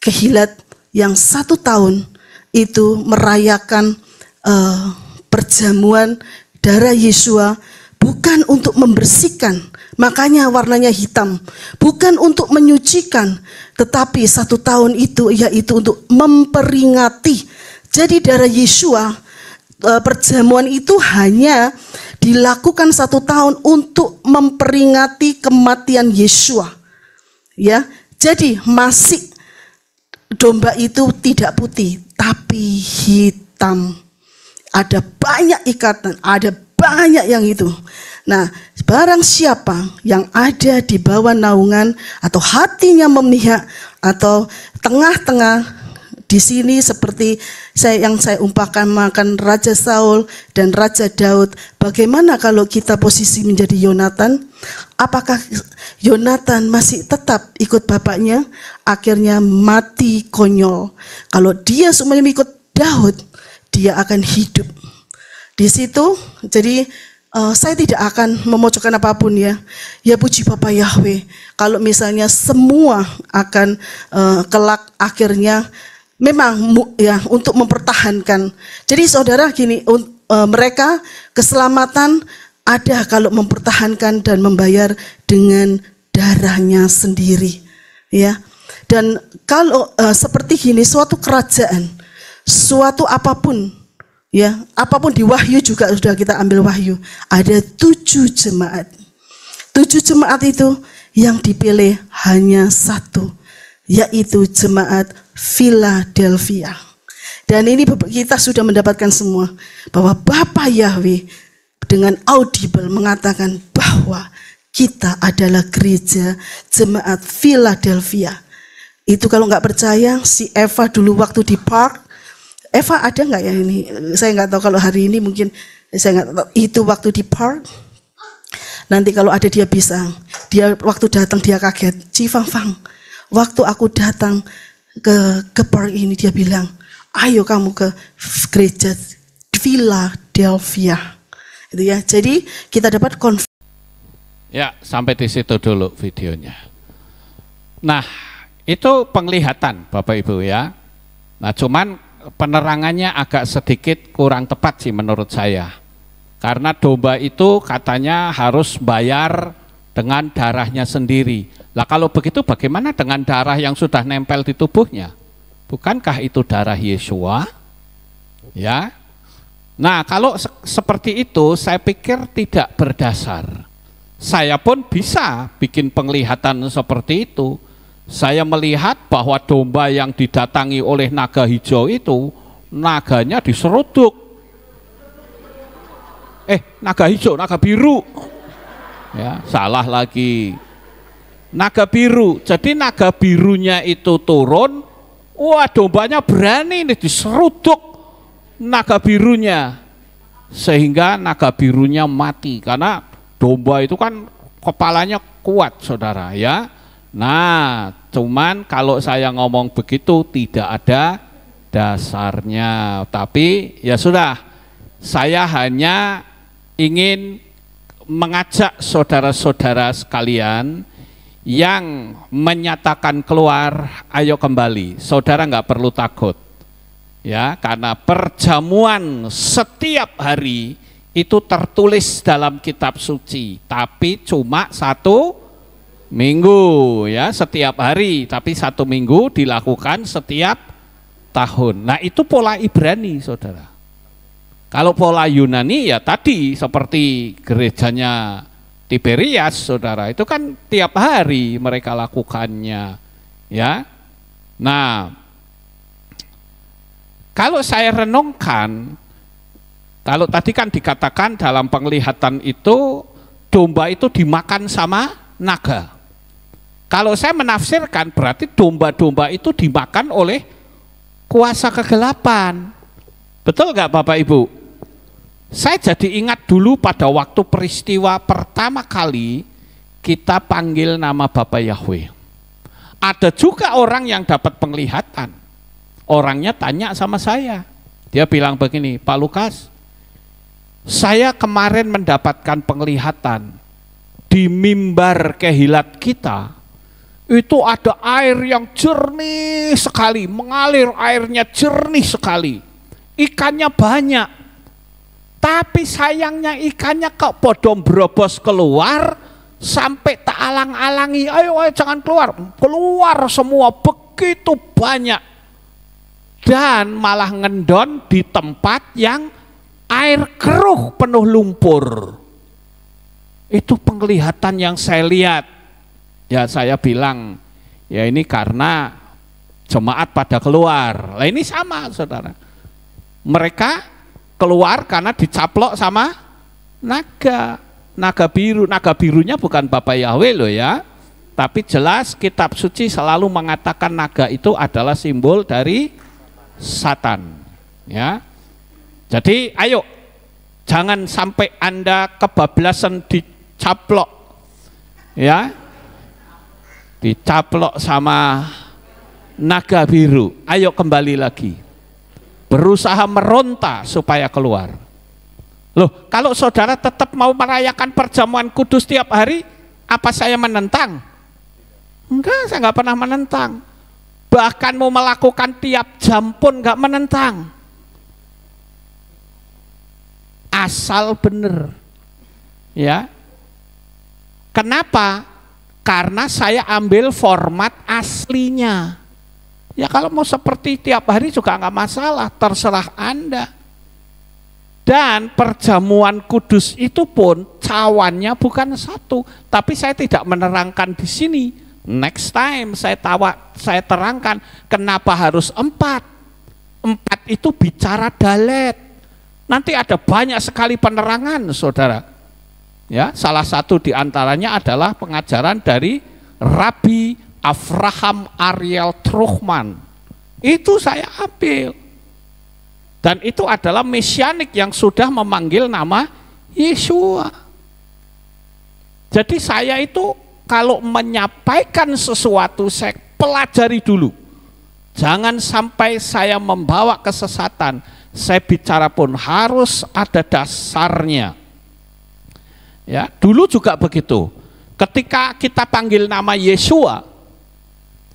Kehilat yang 1 tahun itu merayakan perjamuan darah Yeshua, bukan untuk membersihkan, makanya warnanya hitam, bukan untuk menyucikan, tetapi 1 tahun itu yaitu untuk memperingati. Jadi darah Yeshua, perjamuan itu hanya dilakukan 1 tahun untuk memperingati kematian Yeshua, ya. Jadi masih domba itu tidak putih tapi hitam. Ada banyak ikatan, ada banyak yang itu. Nah, barang siapa yang ada di bawah naungan atau hatinya memihak atau tengah-tengah di sini seperti yang saya umpamakan Raja Saul dan Raja Daud. Bagaimana kalau kita posisi menjadi Yonatan? Apakah Yonatan masih tetap ikut bapaknya? Akhirnya mati konyol. Kalau dia semuanya ikut Daud, dia akan hidup. Di situ, jadi saya tidak akan memojokkan apapun ya. Ya puji Bapa Yahweh. Kalau misalnya semua akan kelak akhirnya memang ya untuk mempertahankan. Jadi saudara gini, mereka keselamatan ada kalau mempertahankan dan membayar dengan darahnya sendiri, ya. Dan kalau seperti gini, suatu kerajaan, suatu apapun, ya, apapun di Wahyu juga sudah kita ambil Wahyu, ada 7 jemaat. 7 jemaat itu yang dipilih hanya satu, yaitu jemaat Philadelphia. Dan ini kita sudah mendapatkan semua, bahwa Bapa Yahweh dengan audible mengatakan bahwa kita adalah gereja jemaat Philadelphia. Itu kalau nggak percaya, si Eva dulu waktu di park, Eva ada nggak ya ini? Saya nggak tahu, kalau hari ini mungkin saya nggak tahu. Itu waktu di park. Nanti kalau ada dia bisa. Dia waktu datang dia kaget. Cifang-fang. Waktu aku datang ke park ini, dia bilang, ayo kamu ke gereja Philadelphia. Itu ya. Jadi kita dapat Ya, sampai di situ dulu videonya. Nah, itu penglihatan Bapak Ibu ya. Nah, cuman penerangannya agak sedikit kurang tepat sih menurut saya. Karena domba itu katanya harus bayar dengan darahnya sendiri. Lah kalau begitu bagaimana dengan darah yang sudah nempel di tubuhnya? Bukankah itu darah Yesua? Ya. Nah, kalau seperti itu saya pikir tidak berdasar. Saya pun bisa bikin penglihatan seperti itu. Saya melihat bahwa domba yang didatangi oleh naga hijau itu, naganya diseruduk. Naga hijau, naga biru. Ya, salah lagi. Naga biru. Jadi naga birunya itu turun, wah dombanya berani nih diseruduk naga birunya. Sehingga naga birunya mati, karena domba itu kan kepalanya kuat saudara ya. Nah, cuman kalau saya ngomong begitu tidak ada dasarnya. Tapi ya sudah, saya hanya ingin mengajak saudara-saudara sekalian yang menyatakan keluar, ayo kembali. Saudara nggak perlu takut. Ya, karena perjamuan setiap hari itu tertulis dalam kitab suci, tapi cuma 1 minggu ya, setiap hari, tapi 1 minggu dilakukan setiap tahun. Nah, itu pola Ibrani saudara. Kalau pola Yunani ya tadi seperti gerejanya Tiberias saudara, itu kan tiap hari mereka lakukannya ya. Nah, kalau saya renungkan, kalau tadi kan dikatakan dalam penglihatan itu domba itu dimakan sama naga. Kalau saya menafsirkan berarti domba-domba itu dimakan oleh kuasa kegelapan. Betul nggak Bapak Ibu? Saya jadi ingat dulu pada waktu peristiwa pertama kali kita panggil nama Bapa Yahweh. Ada juga orang yang dapat penglihatan. Orangnya tanya sama saya. Dia bilang begini, Pak Lukas, saya kemarin mendapatkan penglihatan di mimbar kehilat kita, itu ada air yang jernih sekali, mengalir airnya jernih sekali, ikannya banyak, tapi sayangnya ikannya kok podom berobos keluar, sampai tak alang-alangi, ayo jangan keluar, keluar semua begitu banyak, dan malah ngendon di tempat yang air keruh penuh lumpur. Itu penglihatan yang saya lihat. Ya saya bilang, ya ini karena jemaat pada keluar. Lah ini sama saudara. Mereka keluar karena dicaplok sama naga. Naga biru. Naga birunya bukan Bapa Yahweh loh ya. Tapi jelas kitab suci selalu mengatakan naga itu adalah simbol dari Satan. Ya. Jadi ayo, jangan sampai Anda kebablasan dicaplok, ya, dicaplok sama naga biru. Ayo kembali lagi, berusaha meronta supaya keluar. Loh, kalau saudara tetap mau merayakan perjamuan kudus tiap hari, apa saya menentang? Enggak, saya nggak pernah menentang. Bahkan mau melakukan tiap jam pun nggak menentang. Asal bener, ya. Kenapa? Karena saya ambil format aslinya. Ya kalau mau seperti tiap hari juga nggak masalah, terserah Anda. Dan perjamuan kudus itu pun cawannya bukan satu, tapi saya tidak menerangkan di sini. Next time saya terangkan kenapa harus 4. 4 itu bicara dalet. Nanti ada banyak sekali penerangan, saudara. Ya, salah satu diantaranya adalah pengajaran dari Rabbi Avraham Ariel Truchman. Itu saya ambil. Dan itu adalah mesianik yang sudah memanggil nama Yesua. Jadi saya itu kalau menyampaikan sesuatu saya pelajari dulu. Jangan sampai saya membawa kesesatan. Saya bicara pun harus ada dasarnya. Ya, dulu juga begitu. Ketika kita panggil nama Yesua,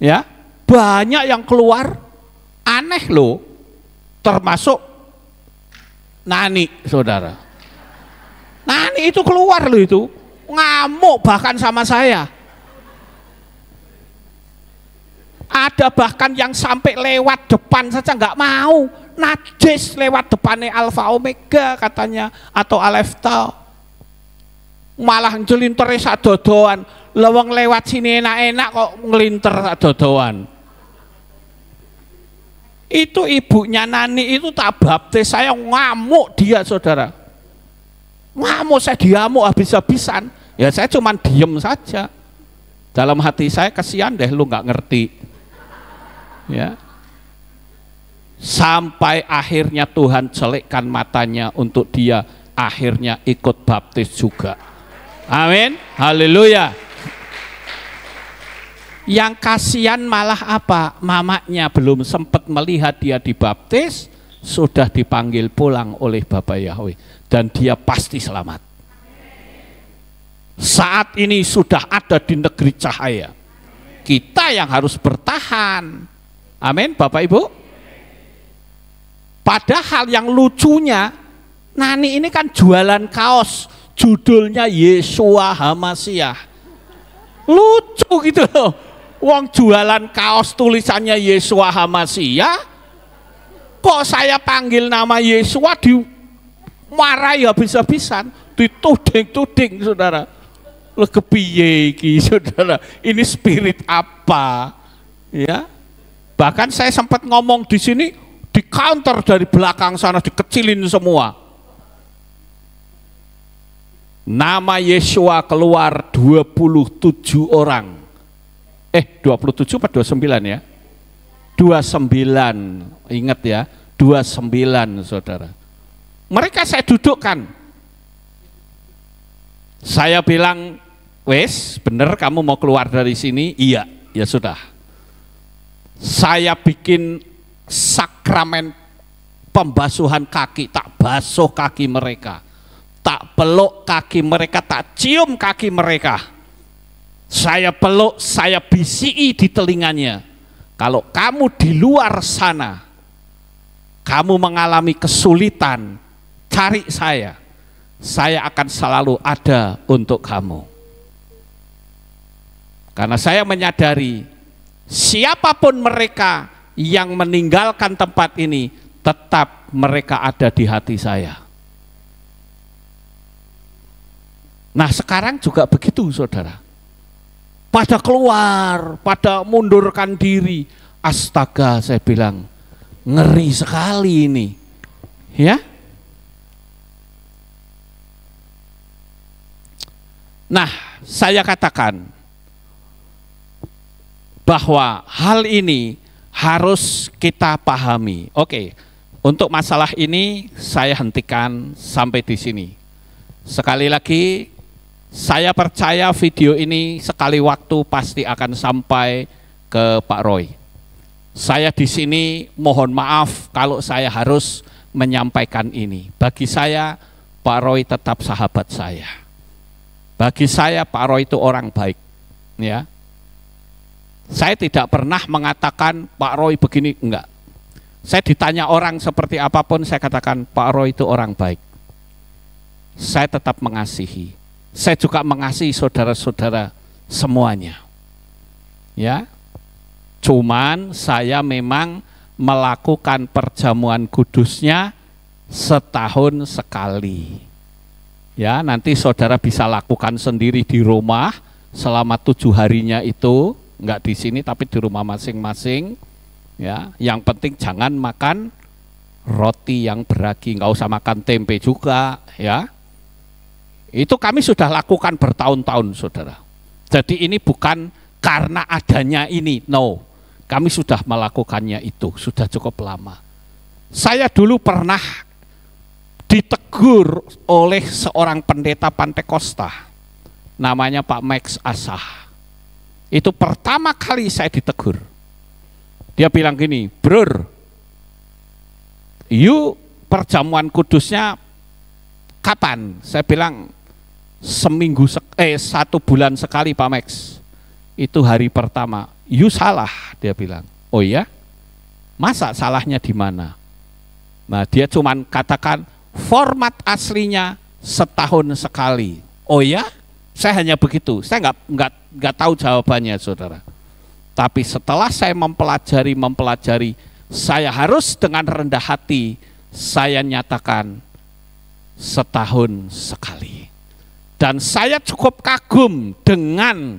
ya, banyak yang keluar aneh loh. Termasuk Nani, saudara. Nani itu keluar loh itu, ngamuk bahkan sama saya. Ada bahkan yang sampai lewat depan saja nggak mau, najis lewat depannya Alfa Omega katanya, atau Aleph Tau. Malah ngelinter sak dodoan, lewang lewat sini enak-enak kok ngelinter sak dodoan. Itu ibunya Nani itu tak baptis, saya ngamuk dia, saudara. Ngamuk, saya diamuk habis-habisan. Ya saya cuman diem saja. Dalam hati saya, kesian deh lu nggak ngerti. Ya. Sampai akhirnya Tuhan celikkan matanya untuk dia akhirnya ikut baptis juga. Amin. Haleluya. Yang kasihan malah apa? Mamanya belum sempat melihat dia dibaptis, sudah dipanggil pulang oleh Bapak Yahweh, dan dia pasti selamat. Saat ini sudah ada di negeri cahaya. Kita yang harus bertahan. Amin, Bapak Ibu. Padahal yang lucunya, Nani ini kan jualan kaos, judulnya Yesua Hamasiah. Lucu gitu loh. Wong jualan kaos tulisannya Yesua Hamasiah, kok saya panggil nama Yesua dimarahi habis-habisan, dituding-tuding, saudara. Lo kepiye iki, saudara? Ini spirit apa? Ya. Bahkan saya sempat ngomong di sini, di counter dari belakang sana dikecilin semua. Nama Yesua keluar 27 orang. 27 atau 29 ya? 29, ingat ya, 29 saudara. Mereka saya dudukkan. Saya bilang, wes bener kamu mau keluar dari sini? Iya, ya sudah. Saya bikin sakramen pembasuhan kaki, tak basuh kaki mereka, tak peluk kaki mereka, tak cium kaki mereka. Saya peluk, saya bisiki di telinganya. Kalau kamu di luar sana, kamu mengalami kesulitan, cari saya akan selalu ada untuk kamu. Karena saya menyadari, siapapun mereka yang meninggalkan tempat ini, tetap mereka ada di hati saya. Nah sekarang juga begitu, saudara. Pada keluar, pada mundurkan diri. Astaga, saya bilang, ngeri sekali ini. Ya. Nah, saya katakan bahwa hal ini harus kita pahami. Oke, untuk masalah ini saya hentikan sampai di sini. Sekali lagi, saya percaya video ini sekali waktu pasti akan sampai ke Pak Roy. Saya di sini mohon maaf kalau saya harus menyampaikan ini. Bagi saya, Pak Roy tetap sahabat saya. Bagi saya, Pak Roy itu orang baik. Ya, saya tidak pernah mengatakan Pak Roy begini, enggak. Saya ditanya orang seperti apapun, saya katakan Pak Roy itu orang baik. Saya tetap mengasihi. Saya juga mengasihi saudara-saudara semuanya. Ya. Cuman saya memang melakukan perjamuan kudusnya setahun sekali. Ya, nanti saudara bisa lakukan sendiri di rumah selama 7 harinya itu, enggak di sini tapi di rumah masing-masing. Ya, yang penting jangan makan roti yang beragi, enggak usah makan tempe juga, ya. Itu kami sudah lakukan bertahun-tahun, saudara. Jadi ini bukan karena adanya ini, no. Kami sudah melakukannya itu, sudah cukup lama. Saya dulu pernah ditegur oleh seorang pendeta Pantekosta, namanya Pak Max Asah. Itu pertama kali saya ditegur. Dia bilang gini, "Bror, you perjamuan kudusnya kapan?" Saya bilang, 1 bulan sekali Pak Max. Itu hari pertama. "You salah," dia bilang. "Oh ya? Masa salahnya di mana?" Nah, dia cuman katakan format aslinya setahun sekali. "Oh ya?" Saya hanya begitu. Saya nggak tahu jawabannya, saudara. Tapi setelah saya mempelajari, saya harus dengan rendah hati saya nyatakan setahun sekali. Dan saya cukup kagum dengan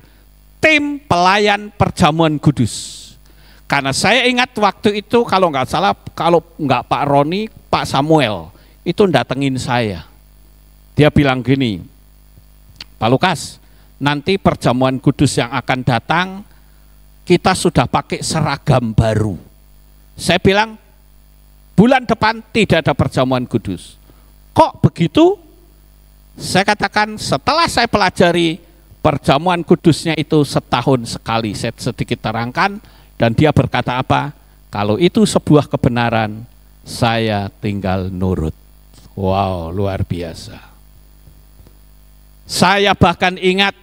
tim pelayan perjamuan kudus. Karena saya ingat waktu itu kalau nggak salah, kalau nggak Pak Roni, Pak Samuel itu datengin saya. Dia bilang gini, "Pak Lukas, nanti perjamuan kudus yang akan datang, kita sudah pakai seragam baru." Saya bilang, "Bulan depan tidak ada perjamuan kudus." "Kok begitu?" Saya katakan, setelah saya pelajari perjamuan kudusnya itu setahun sekali, saya sedikit terangkan, dan dia berkata apa? "Kalau itu sebuah kebenaran, saya tinggal nurut." Wow, luar biasa. Saya bahkan ingat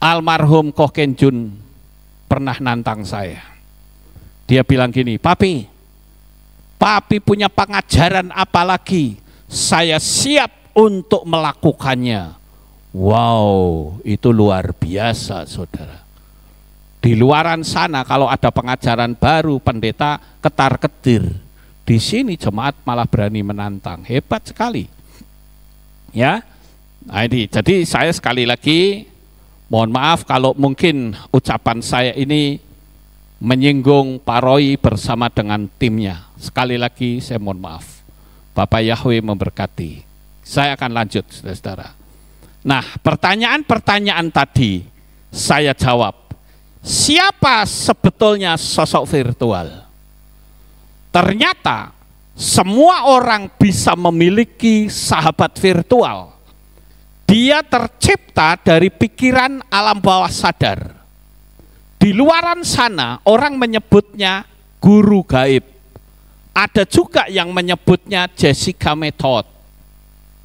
almarhum Koh Ken Jun pernah nantang saya. Dia bilang gini, Papi punya pengajaran apa lagi? Saya siap untuk melakukannya." Wow, itu luar biasa, saudara. Di luaran sana kalau ada pengajaran baru, pendeta ketar-ketir. Di sini jemaat malah berani menantang, hebat sekali. Ya, nah ini, jadi saya sekali lagi mohon maaf kalau mungkin ucapan saya ini menyinggung Pak Roy bersama dengan timnya. Sekali lagi saya mohon maaf. Bapak Yahweh memberkati. Saya akan lanjut, saudara-saudara. Nah, pertanyaan-pertanyaan tadi saya jawab. Siapa sebetulnya sosok virtual? Ternyata semua orang bisa memiliki sahabat virtual. Dia tercipta dari pikiran alam bawah sadar. Di luaran sana orang menyebutnya guru gaib. Ada juga yang menyebutnya Jessica Method.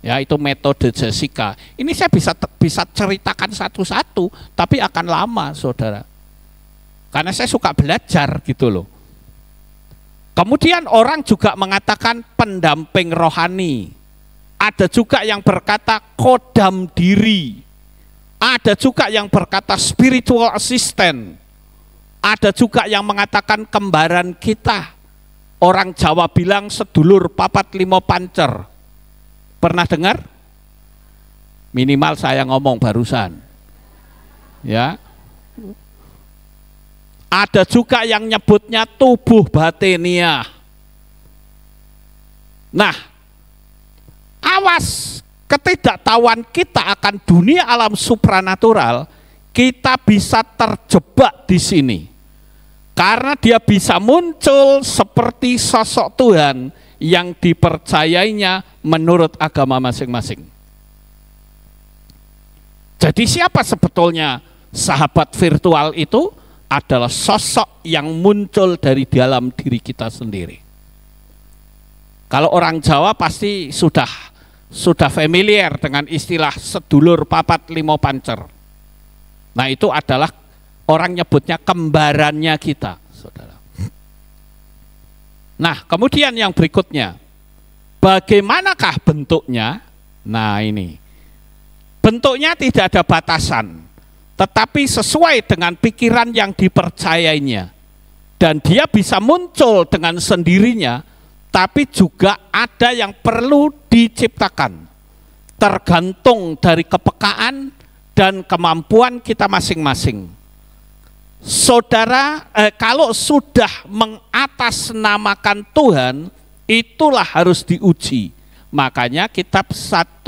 Ya, itu metode Jessica. Ini saya bisa ceritakan satu-satu, tapi akan lama, saudara. Karena saya suka belajar gitu loh. Kemudian orang juga mengatakan pendamping rohani. Ada juga yang berkata kodam diri. Ada juga yang berkata spiritual assistant. Ada juga yang mengatakan kembaran kita. Orang Jawa bilang sedulur papat limo pancer. Pernah dengar? Minimal saya ngomong barusan. Ya. Ada juga yang nyebutnya tubuh batiniah. Nah, awas ketidaktahuan kita akan dunia alam supranatural, kita bisa terjebak di sini. Karena dia bisa muncul seperti sosok Tuhan yang dipercayainya menurut agama masing-masing. Jadi siapa sebetulnya sahabat virtual itu? Adalah sosok yang muncul dari dalam diri kita sendiri. Kalau orang Jawa pasti sudah familiar dengan istilah sedulur papat limo pancer. Nah, itu adalah orang nyebutnya kembarannya kita, saudara. Nah, kemudian yang berikutnya, bagaimanakah bentuknya? Nah, ini bentuknya tidak ada batasan. tetapi sesuai dengan pikiran yang dipercayainya. Dan dia bisa muncul dengan sendirinya, tapi juga ada yang perlu diciptakan. Tergantung dari kepekaan dan kemampuan kita masing-masing. Saudara, kalau sudah mengatasnamakan Tuhan, itulah harus diuji. Makanya kitab 1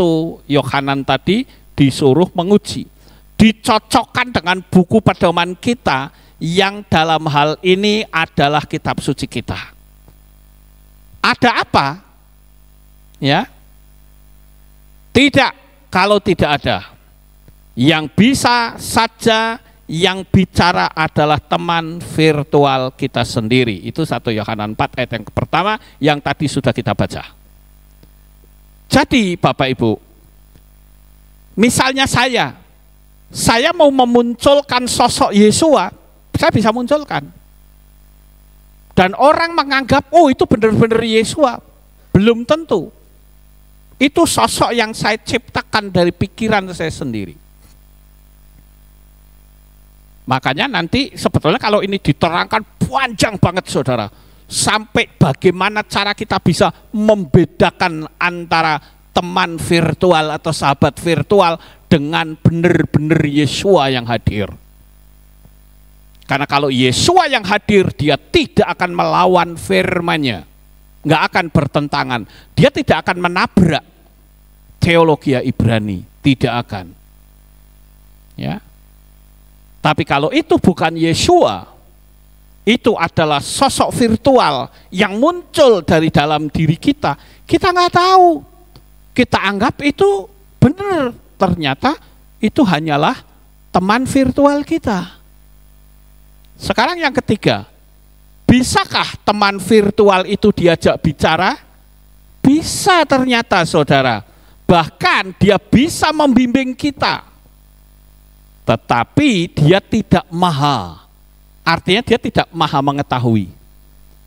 Yohanan tadi disuruh menguji. Dicocokkan dengan buku pedoman kita yang dalam hal ini adalah kitab suci kita. Ada apa? Ya. Tidak, kalau tidak ada. Yang bisa saja yang bicara adalah teman virtual kita sendiri. Itu 1 Yohanan 4 ayat yang pertama yang tadi sudah kita baca. Jadi Bapak Ibu, misalnya saya mau memunculkan sosok Yesua, saya bisa munculkan. Dan orang menganggap, oh itu benar-benar Yesua. Belum tentu. Itu sosok yang saya ciptakan dari pikiran saya sendiri. Makanya nanti sebetulnya kalau ini diterangkan panjang banget saudara. Sampai bagaimana cara kita bisa membedakan antara teman virtual atau sahabat virtual dengan benar-benar Yesua yang hadir. Karena kalau Yesua yang hadir, dia tidak akan melawan firman-Nya, nggak akan bertentangan. Dia tidak akan menabrak teologi Ibrani, tidak akan. Ya. Tapi kalau itu bukan Yesua, itu adalah sosok virtual yang muncul dari dalam diri kita nggak tahu. Kita anggap itu benar, ternyata itu hanyalah teman virtual kita. Sekarang yang ketiga, bisakah teman virtual itu diajak bicara? Bisa ternyata saudara, bahkan dia bisa membimbing kita. Tetapi dia tidak maha, artinya dia tidak maha mengetahui.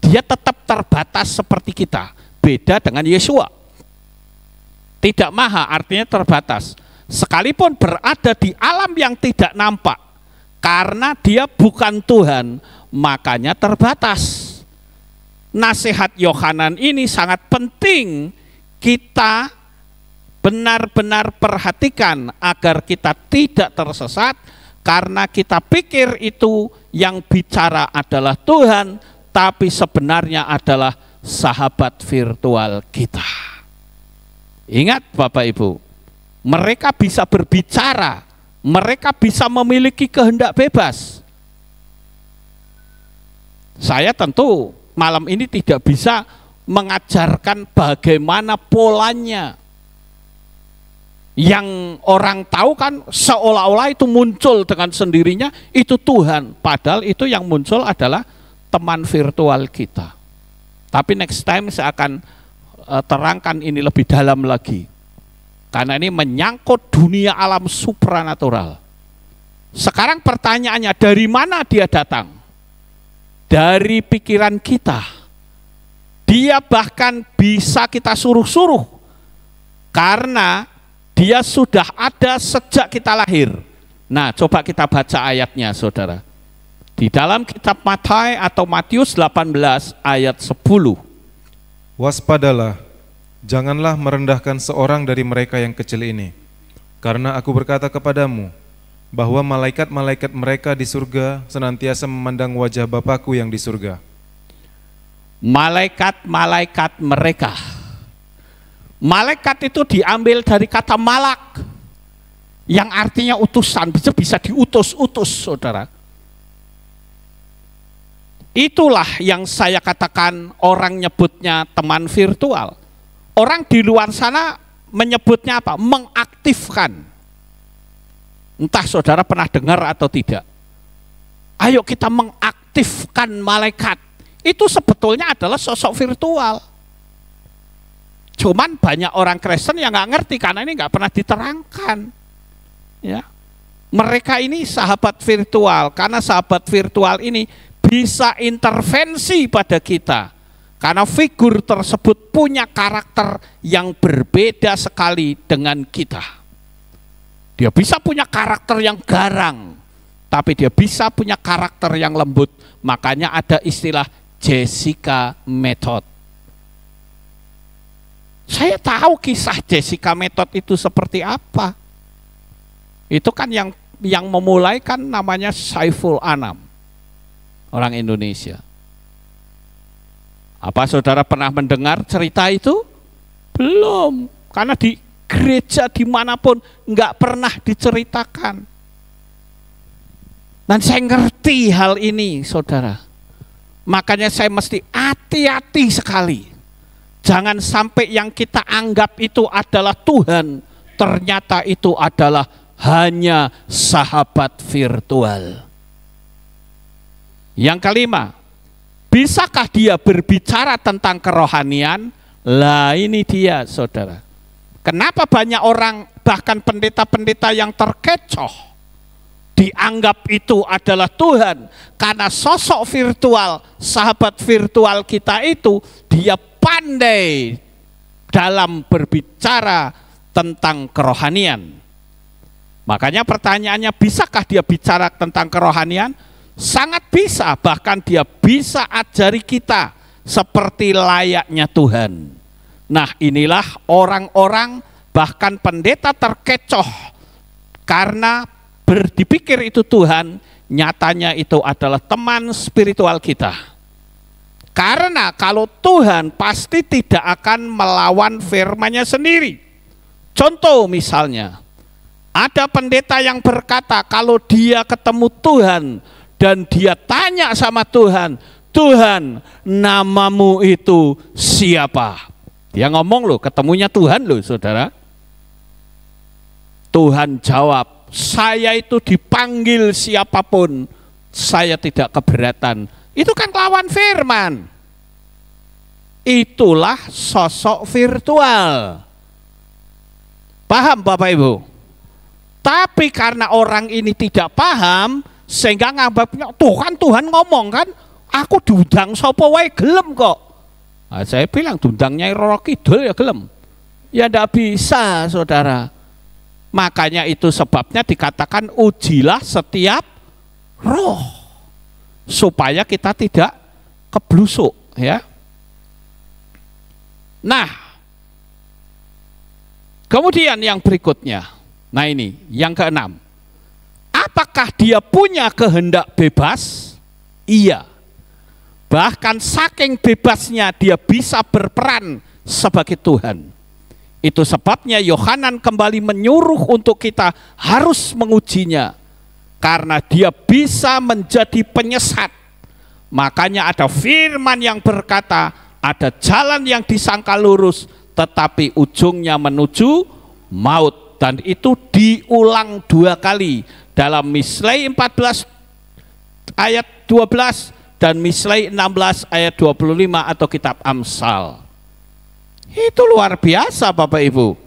Dia tetap terbatas seperti kita, beda dengan Yesua. Tidak maha artinya terbatas, sekalipun berada di alam yang tidak nampak. Karena dia bukan Tuhan, makanya terbatas. Nasihat Yohanan ini sangat penting kita benar-benar perhatikan agar kita tidak tersesat, karena kita pikir itu yang bicara adalah Tuhan, tapi sebenarnya adalah sahabat virtual kita. Ingat Bapak Ibu, mereka bisa berbicara, mereka bisa memiliki kehendak bebas. Saya tentu malam ini tidak bisa mengajarkan bagaimana polanya. Yang orang tahu kan seolah-olah itu muncul dengan sendirinya, itu Tuhan. Padahal itu yang muncul adalah teman virtual kita. Tapi next time saya akan terangkan ini lebih dalam lagi. Karena ini menyangkut dunia alam supranatural. Sekarang pertanyaannya, dari mana dia datang? Dari pikiran kita. Dia bahkan bisa kita suruh-suruh. Karena dia sudah ada sejak kita lahir. Nah, coba kita baca ayatnya saudara. Di dalam kitab Matius 18 ayat 10. Waspadalah, janganlah merendahkan seorang dari mereka yang kecil ini. Karena aku berkata kepadamu, bahwa malaikat-malaikat mereka di surga senantiasa memandang wajah Bapakku yang di surga. Malaikat-malaikat mereka. Malaikat itu diambil dari kata malak, yang artinya utusan, bisa diutus-utus saudara. Itulah yang saya katakan orang nyebutnya teman virtual. Orang di luar sana menyebutnya apa? Mengaktifkan. Entah saudara pernah dengar atau tidak. Ayo kita mengaktifkan malaikat. Itu sebetulnya adalah sosok virtual. Cuman banyak orang Kristen yang nggak ngerti karena ini nggak pernah diterangkan. Ya, mereka ini sahabat virtual karena sahabat virtual ini bisa intervensi pada kita. Karena figur tersebut punya karakter yang berbeda sekali dengan kita. Dia bisa punya karakter yang garang. tapi dia bisa punya karakter yang lembut. Makanya ada istilah Jessica Method. Saya tahu kisah Jessica Method itu seperti apa. Itu kan yang memulai kan namanya Saiful Anam, orang Indonesia. Apa saudara pernah mendengar cerita itu? Belum, karena di gereja dimanapun nggak pernah diceritakan. Dan saya ngerti hal ini, saudara. Makanya saya mesti hati-hati sekali. Jangan sampai yang kita anggap itu adalah Tuhan, ternyata itu adalah hanya sahabat virtual. Yang kelima, bisakah dia berbicara tentang kerohanian? Lah ini dia, saudara. Kenapa banyak orang, bahkan pendeta-pendeta yang terkecoh, dianggap itu adalah Tuhan? Karena sosok virtual, sahabat virtual kita itu, dia pandai dalam berbicara tentang kerohanian. Makanya pertanyaannya, bisakah dia bicara tentang kerohanian? Sangat bisa, bahkan dia bisa ajari kita seperti layaknya Tuhan. Nah, inilah orang-orang, bahkan pendeta terkecoh karena dipikir itu Tuhan, nyatanya itu adalah teman spiritual kita. Karena kalau Tuhan pasti tidak akan melawan firman-Nya sendiri. Contoh misalnya, ada pendeta yang berkata kalau dia ketemu Tuhan dan dia tanya sama Tuhan, Tuhan, namamu itu siapa? Dia ngomong loh, ketemunya Tuhan loh, saudara. Tuhan jawab, saya itu dipanggil siapapun, saya tidak keberatan. Itu kan lawan firman. Itulah sosok virtual. Paham Bapak Ibu? Tapi karena orang ini tidak paham, sehingga nganggapnya, tuh kan Tuhan ngomong kan, aku diundang sapa wae gelem kok. Nah, saya bilang diundangnya Roro Kidul ya gelem. Ya ndak bisa, saudara. Makanya itu sebabnya dikatakan ujilah setiap roh, supaya kita tidak keblusuk, ya. Nah, kemudian yang berikutnya, nah ini yang keenam, apakah dia punya kehendak bebas? Iya. Bahkan saking bebasnya dia bisa berperan sebagai Tuhan. Itu sebabnya Yohanan kembali menyuruh untuk kita harus mengujinya, karena dia bisa menjadi penyesat. Makanya ada firman yang berkata, ada jalan yang disangka lurus, tetapi ujungnya menuju maut. Dan itu diulang 2 kali dalam Mishlei 14 ayat 12 dan Mishlei 16 ayat 25 atau kitab Amsal. Itu luar biasa Bapak Ibu.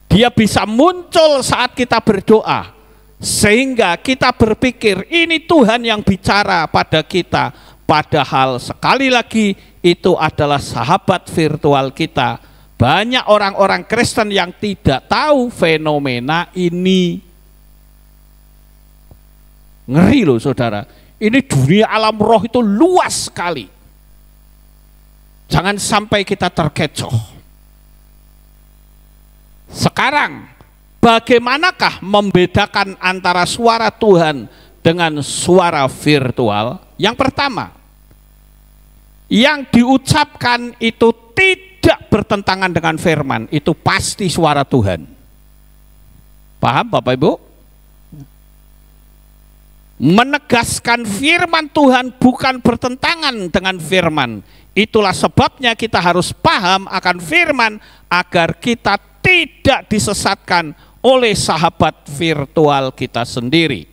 Dia bisa muncul saat kita berdoa, sehingga kita berpikir ini Tuhan yang bicara pada kita. Padahal sekali lagi itu adalah sahabat virtual kita. Banyak orang-orang Kristen yang tidak tahu fenomena ini. Ngeri loh saudara. Ini dunia alam roh itu luas sekali. Jangan sampai kita terkecoh. Sekarang, bagaimanakah membedakan antara suara Tuhan dengan suara virtual? Yang pertama, yang diucapkan itu tidak bertentangan dengan firman, itu pasti suara Tuhan. Paham Bapak Ibu? Menegaskan firman Tuhan bukan bertentangan dengan firman. Itulah sebabnya kita harus paham akan firman agar kita tidak disesatkan oleh sahabat virtual kita sendiri.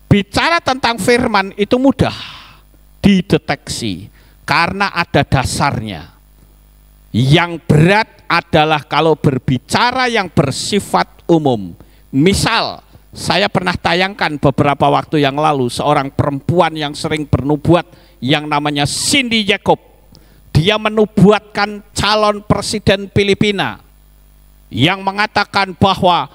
Bicara tentang firman itu mudah dideteksi karena ada dasarnya. Yang berat adalah kalau berbicara yang bersifat umum. Misal, saya pernah tayangkan beberapa waktu yang lalu seorang perempuan yang sering bernubuat yang namanya Cindy Jacob. Dia menubuatkan calon presiden Filipina yang mengatakan bahwa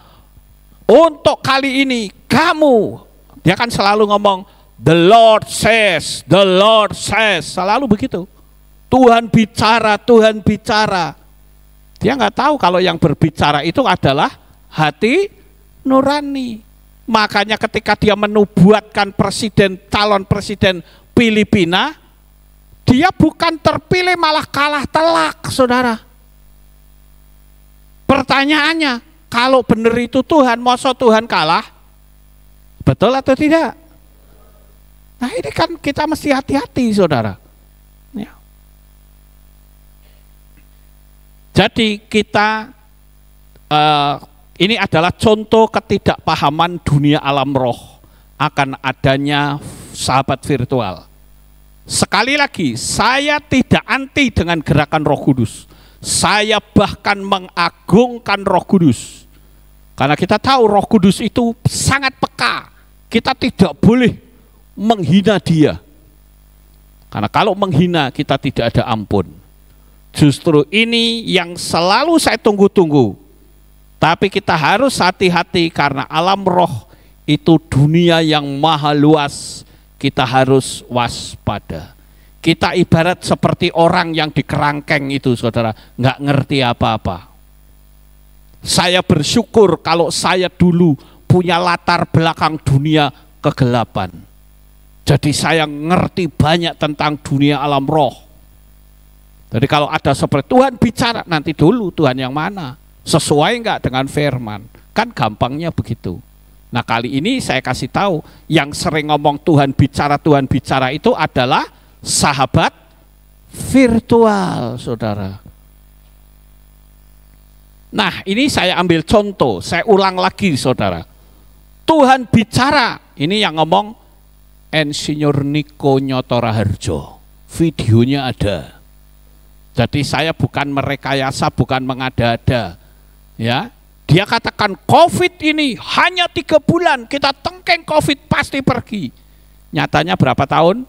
untuk kali ini kamu, dia kan selalu ngomong the Lord says, selalu begitu. Tuhan bicara, Tuhan bicara. Dia nggak tahu kalau yang berbicara itu adalah hati nurani. Makanya ketika dia menubuatkan calon presiden Filipina, dia bukan terpilih malah kalah telak, saudara. Pertanyaannya, kalau benar itu Tuhan, masa Tuhan kalah? Betul atau tidak? Nah ini kan kita mesti hati-hati, saudara. Ya. Jadi kita ini adalah contoh ketidakpahaman dunia alam roh akan adanya sahabat virtual. Sekali lagi, saya tidak anti dengan gerakan Roh Kudus. Saya bahkan mengagungkan Roh Kudus. Karena kita tahu Roh Kudus itu sangat peka. Kita tidak boleh menghina dia. Karena kalau menghina kita tidak ada ampun. Justru ini yang selalu saya tunggu-tunggu. Tapi kita harus hati-hati karena alam roh itu dunia yang maha luas. Kita harus waspada. Kita ibarat seperti orang yang di kerangkeng itu, saudara, nggak ngerti apa-apa. Saya bersyukur kalau saya dulu punya latar belakang dunia kegelapan. Jadi saya ngerti banyak tentang dunia alam roh. Jadi kalau ada seperti Tuhan bicara, nanti dulu Tuhan yang mana? Sesuai nggak dengan firman? Kan gampangnya begitu. Nah kali ini saya kasih tahu, yang sering ngomong Tuhan bicara itu adalah sahabat virtual, saudara. Nah ini saya ambil contoh, saya ulang lagi, saudara. Tuhan bicara, ini yang ngomong Insinyur Niko Nyoto Raharjo. Videonya ada. Jadi saya bukan merekayasa, bukan mengada-ada. Ya, dia katakan COVID ini hanya 3 bulan, kita tengkeng COVID pasti pergi. Nyatanya berapa tahun?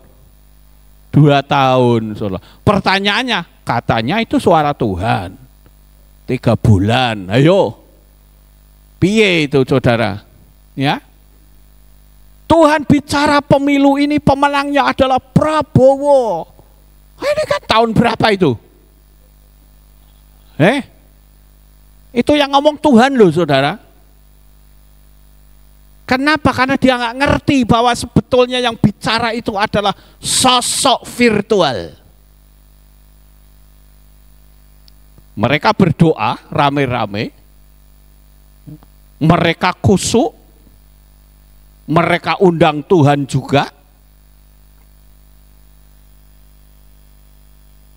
2 tahun. Saudara. Pertanyaannya, katanya itu suara Tuhan. 3 bulan, ayo. Piye itu, saudara? Ya. Tuhan bicara pemilu ini pemenangnya adalah Prabowo. Ini kan tahun berapa itu? Itu yang ngomong Tuhan loh, saudara. Kenapa? Karena dia nggak ngerti bahwa sebetulnya yang bicara itu adalah sosok virtual. Mereka berdoa rame-rame, mereka kusuk, mereka undang Tuhan juga.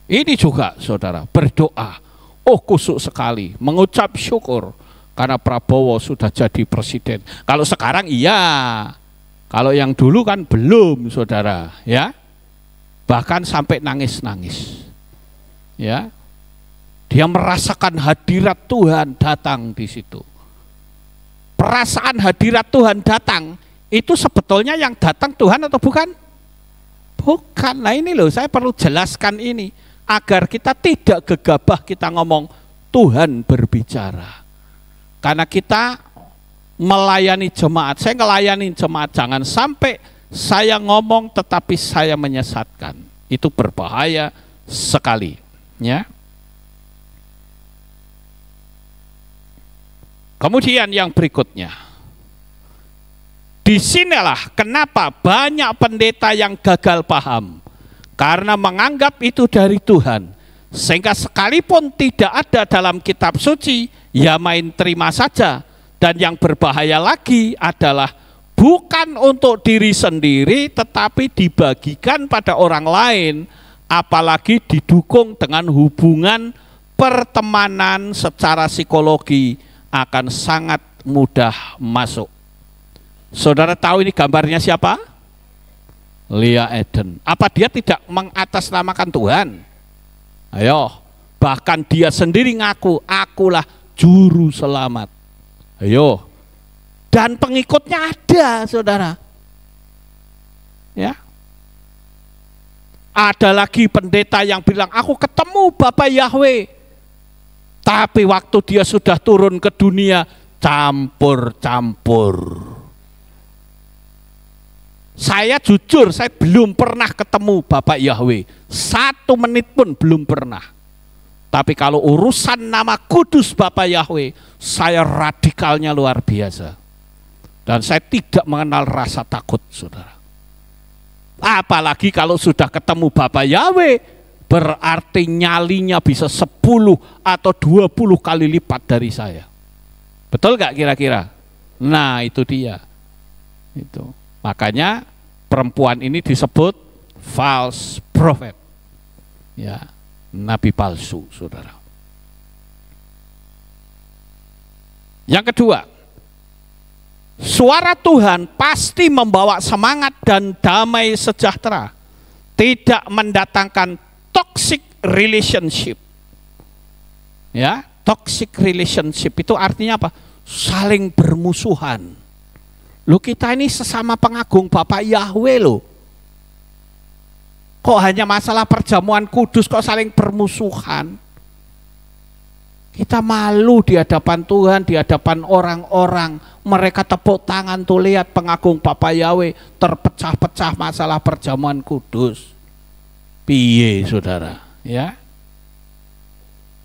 Ini juga, saudara, berdoa. Oh kusuk sekali, mengucap syukur karena Prabowo sudah jadi presiden. Kalau sekarang iya, kalau yang dulu kan belum, saudara, ya. Bahkan sampai nangis-nangis. Ya. Dia merasakan hadirat Tuhan datang di situ. Perasaan hadirat Tuhan datang itu sebetulnya yang datang Tuhan atau bukan? Bukan. Nah ini loh, saya perlu jelaskan ini. Agar kita tidak gegabah kita ngomong Tuhan berbicara. Karena kita melayani jemaat, saya ngelayani jemaat, jangan sampai saya ngomong tetapi saya menyesatkan. Itu berbahaya sekali. Ya. Kemudian yang berikutnya. Disinilah kenapa banyak pendeta yang gagal paham. Karena menganggap itu dari Tuhan. Sehingga sekalipun tidak ada dalam kitab suci, ya main terima saja. Dan yang berbahaya lagi adalah bukan untuk diri sendiri, tetapi dibagikan pada orang lain. Apalagi didukung dengan hubungan pertemanan secara psikologi akan sangat mudah masuk. Saudara tahu ini gambarnya siapa? Leah Eden. Apa dia tidak mengatasnamakan Tuhan? Ayo, bahkan dia sendiri ngaku, akulah juru selamat. Ayo. Dan pengikutnya ada, saudara. Ya. Ada lagi pendeta yang bilang, aku ketemu Bapak Yahweh. Tapi waktu dia sudah turun ke dunia, campur-campur. Saya jujur, saya belum pernah ketemu Bapak Yahweh. 1 menit pun belum pernah. Tapi kalau urusan nama kudus Bapak Yahweh, saya radikalnya luar biasa. Dan saya tidak mengenal rasa takut, saudara. Apalagi kalau sudah ketemu Bapak Yahweh, berarti nyalinya bisa 10 atau 20 kali lipat dari saya. Betul gak kira-kira? Nah itu dia. Itu. Makanya perempuan ini disebut false prophet. Ya, nabi palsu, saudara. Yang kedua, suara Tuhan pasti membawa semangat dan damai sejahtera, tidak mendatangkan toxic relationship. Ya, toxic relationship itu artinya apa? Saling bermusuhan. Loh, kita ini sesama pengagung Bapak Yahweh loh. Kok hanya masalah perjamuan kudus kok saling bermusuhan? Kita malu di hadapan Tuhan, di hadapan orang-orang. Mereka tepuk tangan tuh, lihat pengagung Bapak Yahweh terpecah-pecah masalah perjamuan kudus. Piye saudara, ya?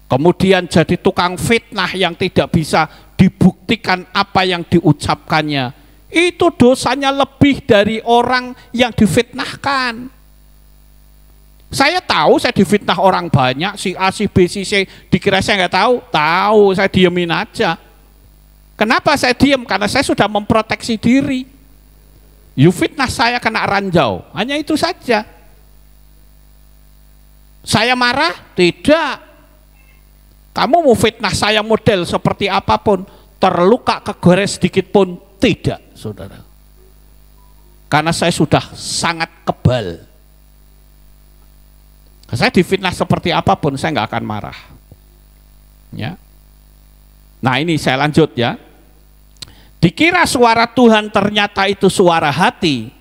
Kemudian jadi tukang fitnah yang tidak bisa dibuktikan apa yang diucapkannya. Itu dosanya lebih dari orang yang difitnahkan. Saya tahu saya difitnah orang banyak, si A, si B, si C, dikira saya nggak tahu. Tahu, saya diemin aja. Kenapa saya diem? Karena saya sudah memproteksi diri. You fitnah saya kena ranjau, hanya itu saja. Saya marah? Tidak. Kamu mau fitnah saya model seperti apapun, terluka kegores sedikit pun tidak, saudara. Karena saya sudah sangat kebal. Saya difitnah seperti apapun, saya nggak akan marah. Ya. Nah ini saya lanjut ya. Dikira suara Tuhan ternyata itu suara hati.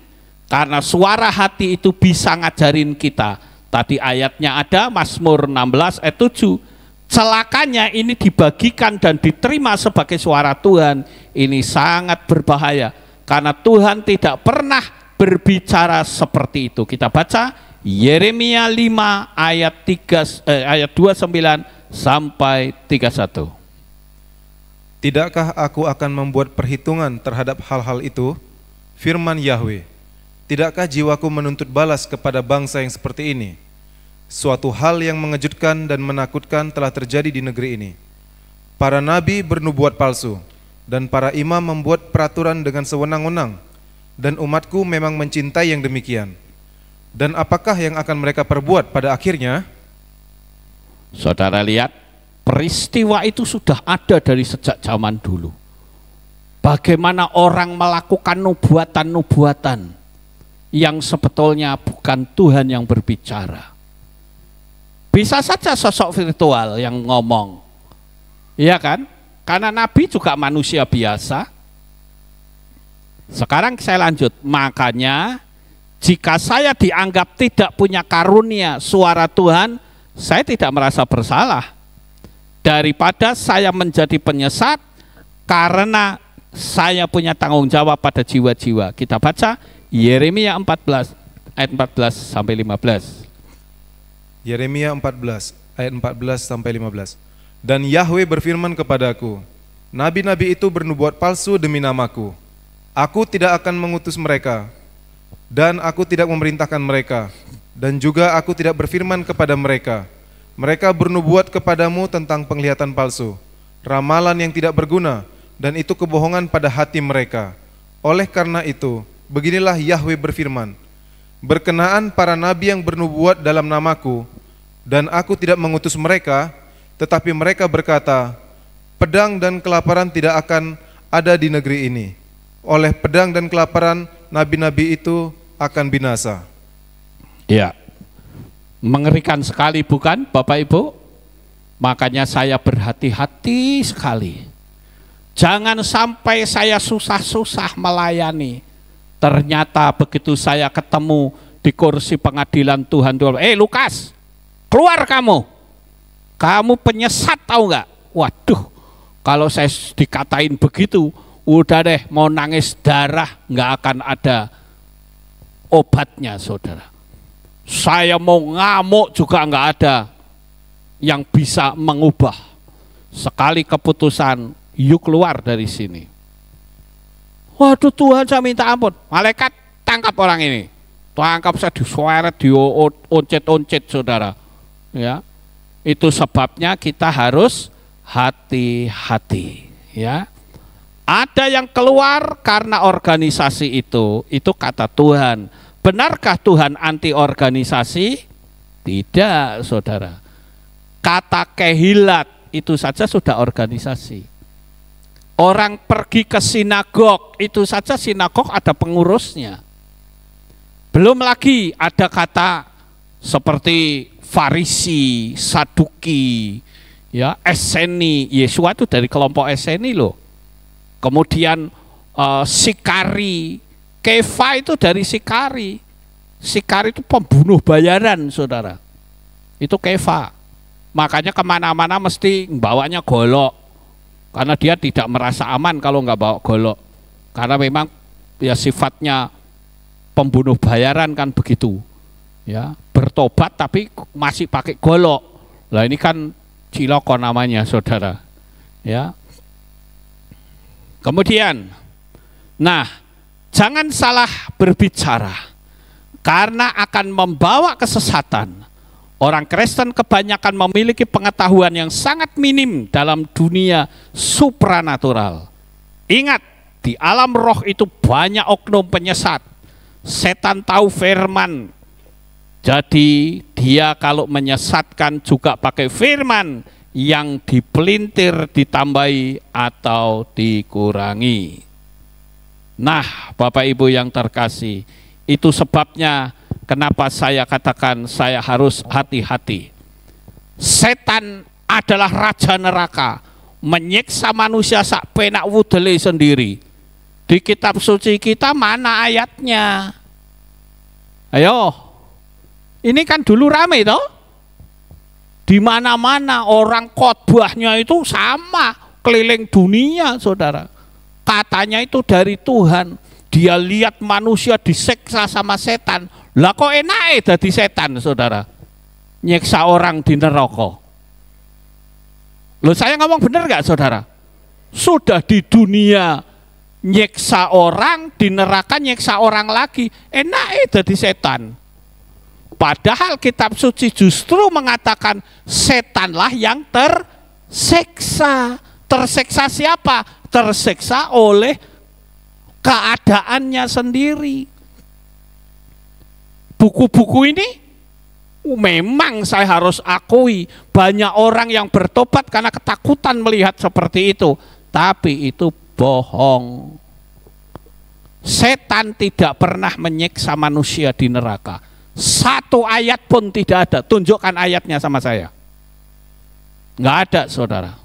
Karena suara hati itu bisa ngajarin kita. Tadi ayatnya ada, Mazmur 16 ayat 7. Celakanya ini dibagikan dan diterima sebagai suara Tuhan. Ini sangat berbahaya. Karena Tuhan tidak pernah berbicara seperti itu. Kita baca Yeremia 5 ayat 29 sampai 31. Tidakkah aku akan membuat perhitungan terhadap hal-hal itu? Firman Yahweh, tidakkah jiwaku menuntut balas kepada bangsa yang seperti ini? Suatu hal yang mengejutkan dan menakutkan telah terjadi di negeri ini. Para nabi bernubuat palsu, dan para imam membuat peraturan dengan sewenang-wenang, dan umatku memang mencintai yang demikian. Dan apakah yang akan mereka perbuat pada akhirnya? Saudara lihat, peristiwa itu sudah ada dari sejak zaman dulu. Bagaimana orang melakukan nubuatan-nubuatan yang sebetulnya bukan Tuhan yang berbicara. Bisa saja sosok virtual yang ngomong, iya kan? Karena nabi juga manusia biasa. Sekarang saya lanjut, makanya jika saya dianggap tidak punya karunia suara Tuhan, saya tidak merasa bersalah. Daripada saya menjadi penyesat karena saya punya tanggung jawab pada jiwa-jiwa. Kita baca Yeremia 14 ayat 14 sampai 15. Yeremia 14 ayat 14 sampai 15. Dan Yahweh berfirman kepadaku, nabi-nabi itu bernubuat palsu demi namaku. Aku tidak akan mengutus mereka, dan aku tidak memerintahkan mereka, dan juga aku tidak berfirman kepada mereka. Mereka bernubuat kepadamu tentang penglihatan palsu, ramalan yang tidak berguna, dan itu kebohongan pada hati mereka. Oleh karena itu, beginilah Yahweh berfirman, berkenaan para nabi yang bernubuat dalam namaku, dan aku tidak mengutus mereka, tetapi mereka berkata, pedang dan kelaparan tidak akan ada di negeri ini. Oleh pedang dan kelaparan, nabi-nabi itu akan binasa. Ya, mengerikan sekali bukan Bapak Ibu? Makanya saya berhati-hati sekali. Jangan sampai saya susah-susah melayani. Ternyata begitu saya ketemu di kursi pengadilan Tuhan, Lukas, keluar kamu. Kamu penyesat tahu nggak? Waduh, Kalau saya dikatain begitu, udah deh mau nangis darah nggak akan ada obatnya, saudara. Saya mau ngamuk juga nggak ada yang bisa mengubah. Sekali keputusan, yuk keluar dari sini. Waduh Tuhan, saya minta ampun. Malaikat tangkap orang ini. Tangkap, saya disueret, dioncet-oncet, saudara. Ya, itu sebabnya kita harus hati-hati. Ya, ada yang keluar karena organisasi itu kata Tuhan. Benarkah Tuhan anti organisasi? Tidak, saudara. Kata kehilat itu saja sudah organisasi. Orang pergi ke sinagog, itu saja sinagog ada pengurusnya. Belum lagi ada kata seperti Farisi, Saduki, ya, Eseni. Yesua itu dari kelompok Eseni loh. Kemudian Sikari, Kefa itu dari Sikari. Sikari itu pembunuh bayaran, saudara. Itu Kefa. Makanya kemana-mana mesti bawanya golok. Karena dia tidak merasa aman kalau nggak bawa golok. Karena memang ya sifatnya pembunuh bayaran kan begitu. Ya, bertobat tapi masih pakai golok. Lah ini kan ciloko namanya, saudara. Ya. Kemudian, nah, jangan salah berbicara karena akan membawa kesesatan. Orang Kristen kebanyakan memiliki pengetahuan yang sangat minim dalam dunia supranatural. Ingat, di alam roh itu banyak oknum penyesat. Setan tahu firman. Jadi dia kalau menyesatkan juga pakai firman yang dipelintir, ditambahi atau dikurangi. Nah, Bapak Ibu yang terkasih, itu sebabnya kenapa saya katakan saya harus hati-hati. Setan adalah raja neraka, menyiksa manusia sak penak wudele sendiri. Di kitab suci kita mana ayatnya? Ayo, ini kan dulu rame toh? Di mana-mana orang khotbahnya itu sama, keliling dunia, saudara. Katanya itu dari Tuhan. Dia lihat manusia diseksa sama setan. Lah kok enak jadi setan, saudara? Nyeksa orang di neraka. Loh, saya ngomong benar nggak, saudara? Sudah di dunia nyeksa orang, di neraka nyeksa orang lagi. Enak jadi setan. Padahal kitab suci justru mengatakan setanlah yang terseksa. Terseksa siapa? Terseksa oleh keadaannya sendiri. Buku-buku ini memang saya harus akui banyak orang yang bertobat karena ketakutan melihat seperti itu. Tapi itu bohong. Setan tidak pernah menyiksa manusia di neraka. Satu ayat pun tidak ada. Tunjukkan ayatnya sama saya. Nggak ada, saudara.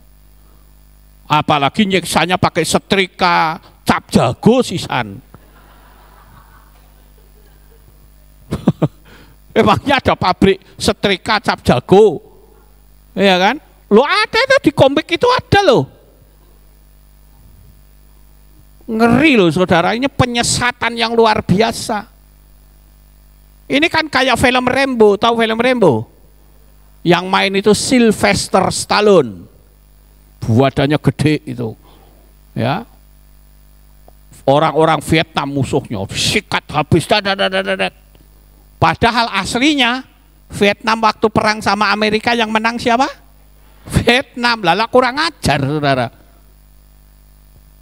Apalagi nyiksanya pakai setrika, cap jago sisan. Emangnya ada pabrik setrika cap jago? Iya kan? Lo ada itu di komik itu ada loh. Ngeri loh, saudara. Ini penyesatan yang luar biasa. Ini kan kayak film Rambo, tahu film Rambo? Yang main itu Sylvester Stallone. Badannya gede itu. Ya. Orang-orang Vietnam musuhnya, sikat habis. Padahal aslinya Vietnam waktu perang sama Amerika yang menang siapa? Vietnam. Lala kurang ajar, saudara.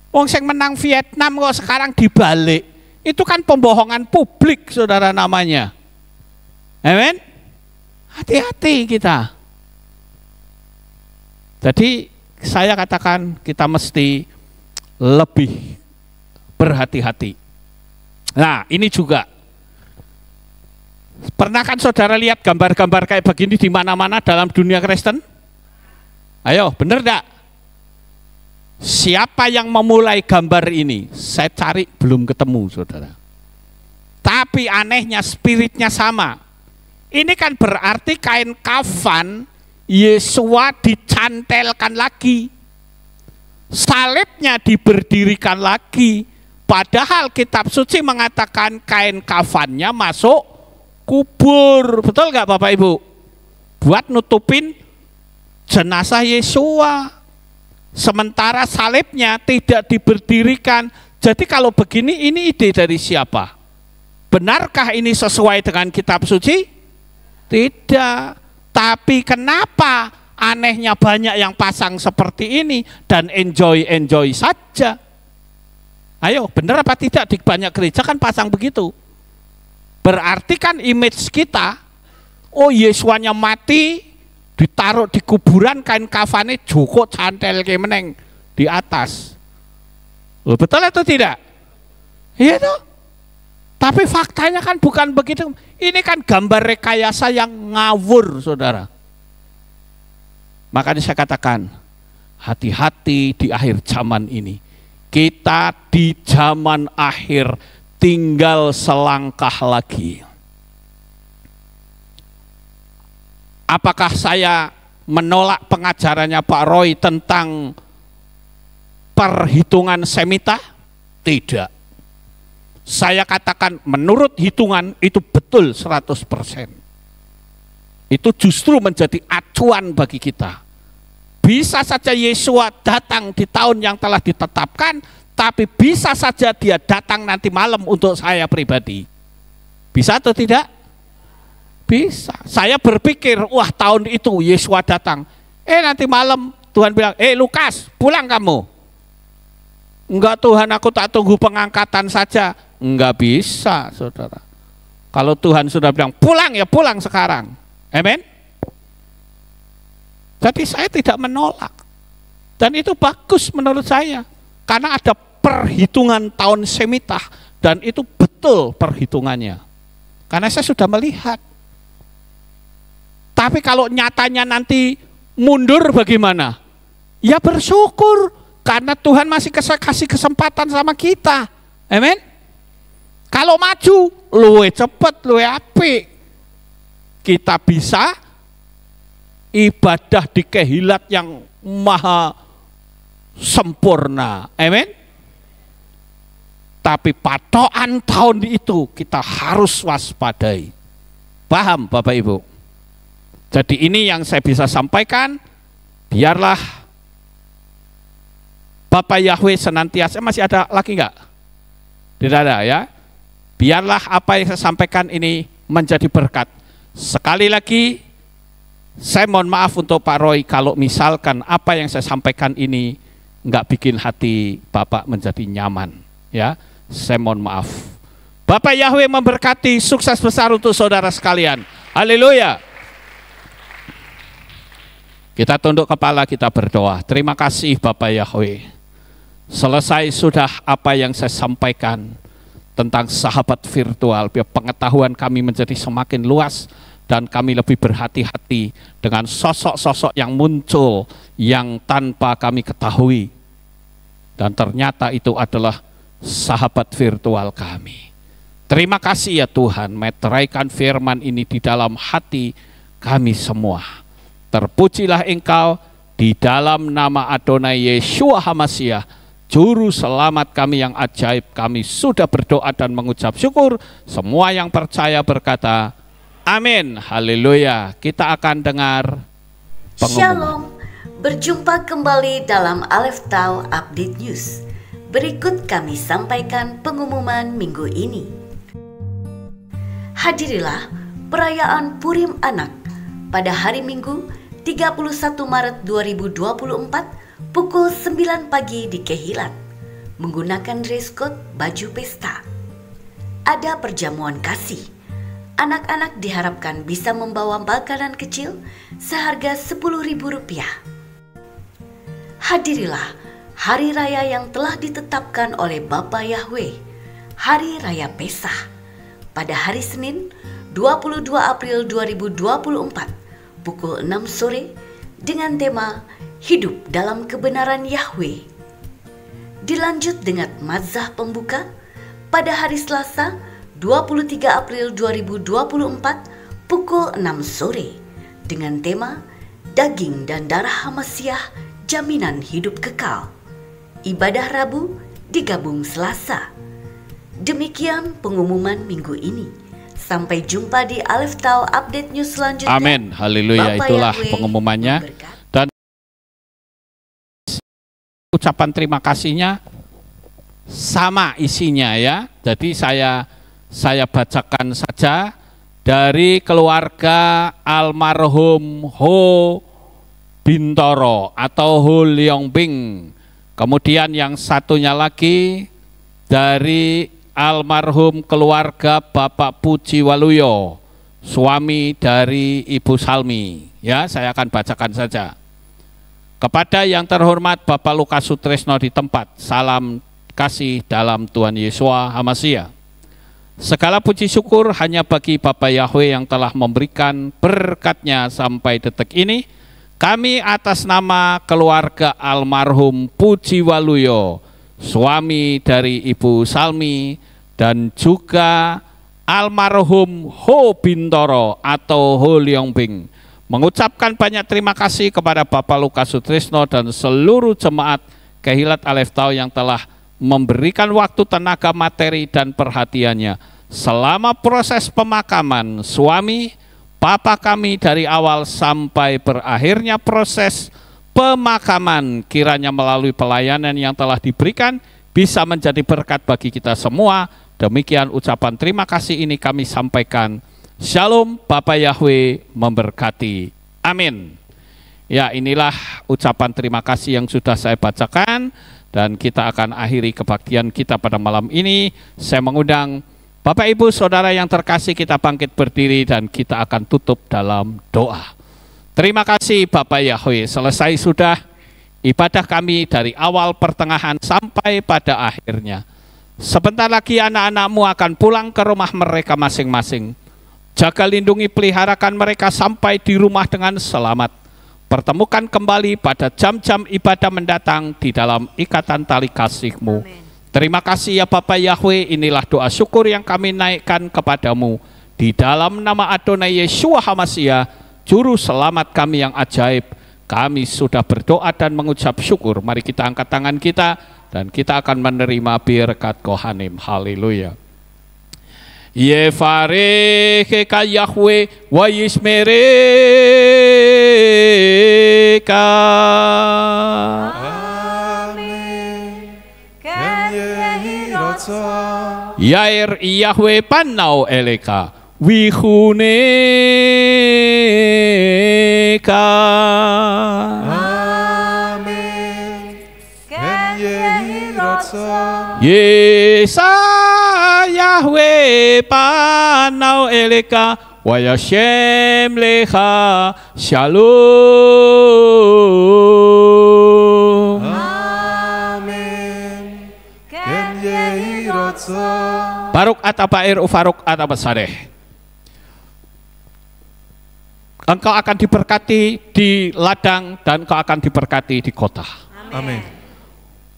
Wong sing menang Vietnam kok sekarang dibalik. Itu kan pembohongan publik, saudara, namanya. Amin. Hati-hati kita. Jadi saya katakan kita mesti lebih berhati-hati. Nah, ini juga. Pernah kan saudara lihat gambar-gambar kayak begini di mana-mana dalam dunia Kristen? Ayo, bener enggak? Siapa yang memulai gambar ini? Saya cari belum ketemu, saudara. Tapi anehnya spiritnya sama. Ini kan berarti kain kafan Yesua dicantelkan lagi. salibnya diberdirikan lagi. Padahal kitab suci mengatakan kain kafannya masuk kubur. Betul nggak Bapak Ibu? Buat nutupin jenazah Yesua. Sementara salibnya tidak diberdirikan. Jadi kalau begini, ini ide dari siapa? Benarkah ini sesuai dengan kitab suci? Tidak. Tapi kenapa anehnya banyak yang pasang seperti ini dan enjoy saja? Ayo, benar apa tidak? Di banyak gereja kan pasang begitu. Berarti kan image kita, oh Yesuanya mati, ditaruh di kuburan, kain kafannya joko cantel ke meneng di atas. Loh, betul atau tidak? Iya tuh. Tapi faktanya kan bukan begitu. Ini kan gambar rekayasa yang ngawur, saudara. Makanya saya katakan, hati-hati di akhir zaman ini. Kita di zaman akhir tinggal selangkah lagi. Apakah saya menolak pengajarannya Pak Roy tentang perhitungan semita? Tidak. Saya katakan menurut hitungan itu betul 100%. Itu justru menjadi acuan bagi kita. Bisa saja Yesua datang di tahun yang telah ditetapkan, tapi bisa saja dia datang nanti malam untuk saya pribadi. Bisa atau tidak? Bisa. Saya berpikir, wah tahun itu Yesua datang. Nanti malam Tuhan bilang, Lukas, pulang kamu. Enggak Tuhan, aku tak tunggu pengangkatan saja. Enggak bisa, saudara. Kalau Tuhan sudah bilang, pulang ya pulang sekarang. Amin. Jadi saya tidak menolak. Dan itu bagus menurut saya. Karena ada perhitungan tahun Semitah. Dan itu betul perhitungannya. Karena saya sudah melihat. Tapi kalau nyatanya nanti mundur bagaimana? Ya bersyukur. Karena Tuhan masih kasih kesempatan sama kita. Amin. Kalau maju, luwe cepet, luwe apik. Kita bisa ibadah di kehilat yang maha sempurna. Amin. Tapi patokan tahun itu kita harus waspadai. Paham Bapak Ibu? Jadi ini yang saya bisa sampaikan. Biarlah Bapak Yahweh senantiasa, masih ada lagi enggak? Tidak ada ya. Biarlah apa yang saya sampaikan ini menjadi berkat. Sekali lagi, saya mohon maaf untuk Pak Roy kalau misalkan apa yang saya sampaikan ini enggak bikin hati Bapak menjadi nyaman. Ya, saya mohon maaf. Bapak Yahweh memberkati, sukses besar untuk saudara sekalian. Haleluya. Kita tunduk kepala, kita berdoa. Terima kasih Bapak Yahweh. Selesai sudah apa yang saya sampaikan tentang sahabat virtual, biar pengetahuan kami menjadi semakin luas dan kami lebih berhati-hati dengan sosok-sosok yang muncul yang tanpa kami ketahui. Dan ternyata itu adalah sahabat virtual kami. Terima kasih ya Tuhan, meteraikan firman ini di dalam hati kami semua. Terpujilah Engkau di dalam nama Adonai Yeshua HaMashiach, Juru Selamat kami yang ajaib. Kami sudah berdoa dan mengucap syukur. Semua yang percaya berkata, amin. Haleluya. Kita akan dengar pengumuman. Shalom. Berjumpa kembali dalam Aleph Tau Update News. Berikut kami sampaikan pengumuman minggu ini. Hadirilah perayaan Purim Anak pada hari Minggu 31 Maret 2024 pukul 9 pagi di Kehilat, menggunakan dress code baju pesta. Ada perjamuan kasih. Anak-anak diharapkan bisa membawa makanan kecil seharga Rp10.000. Hadirilah hari raya yang telah ditetapkan oleh Bapa Yahweh, Hari Raya Pesah, pada hari Senin 22 April 2024 pukul 6 sore dengan tema Hidup dalam Kebenaran Yahweh. Dilanjut dengan mazah pembuka pada hari Selasa 23 April 2024 pukul 6 sore dengan tema Daging dan Darah HaMashiach, Jaminan Hidup Kekal. ibadah Rabu digabung Selasa. Demikian pengumuman minggu ini. Sampai jumpa di Alif Tau Update News selanjutnya. Amin, haleluya. Bapak Itulah Yahweh pengumumannya. memberkati. Dan ucapan terima kasihnya sama isinya ya. Jadi saya bacakan saja dari keluarga almarhum Ho Bintoro atau Ho Leongbing. Kemudian yang satunya lagi dari almarhum keluarga Bapak Puji Waluyo, suami dari Ibu Salmi. Ya, saya akan bacakan saja. Kepada yang terhormat Bapak Lukas Sutrisno di tempat, salam kasih dalam Tuhan Yesus HaMashiach. Segala puji syukur hanya bagi Bapak Yahweh yang telah memberikan berkat-Nya sampai detik ini. Kami atas nama keluarga almarhum Puji Waluyo, suami dari Ibu Salmi, dan juga almarhum Ho Bintoro atau Ho Leongbing, mengucapkan banyak terima kasih kepada Bapak Lukas Sutrisno dan seluruh jemaat Kehilat Alif Tau yang telah memberikan waktu, tenaga, materi, dan perhatiannya selama proses pemakaman suami Papa kami dari awal sampai berakhirnya proses pemakaman. Kiranya melalui pelayanan yang telah diberikan bisa menjadi berkat bagi kita semua. Demikian ucapan terima kasih ini kami sampaikan. Shalom, Bapak Yahweh memberkati. Amin. Ya, inilah ucapan terima kasih yang sudah saya bacakan, dan kita akan akhiri kebaktian kita pada malam ini. Saya mengundang Bapak Ibu Saudara yang terkasih, kita bangkit berdiri dan kita akan tutup dalam doa. Terima kasih Bapak Yahweh, selesai sudah ibadah kami dari awal, pertengahan, sampai pada akhirnya. Sebentar lagi anak-anak-Mu akan pulang ke rumah mereka masing-masing. Jaga, lindungi, peliharakan mereka sampai di rumah dengan selamat. Pertemukan kembali pada jam-jam ibadah mendatang di dalam ikatan tali kasih-Mu. Amen. Terima kasih ya Bapak Yahweh, inilah doa syukur yang kami naikkan kepadamu. Di dalam nama Adonai Yeshua HaMashiach, Juru Selamat kami yang ajaib, kami sudah berdoa dan mengucap syukur. Mari kita angkat tangan kita dan kita akan menerima berkat Kohanim. Haleluya. Yevarecheka Yahweh wa yishmereka. Yair Yahweh panau eleka wihuneka. Amen. Ken Yehirotsa. Yesa Yahweh panau eleka wa yashem lecha shalom. Baruk atapair ufaruk atapasareh. Engkau akan diberkati di ladang dan engkau akan diberkati di kota. Amin.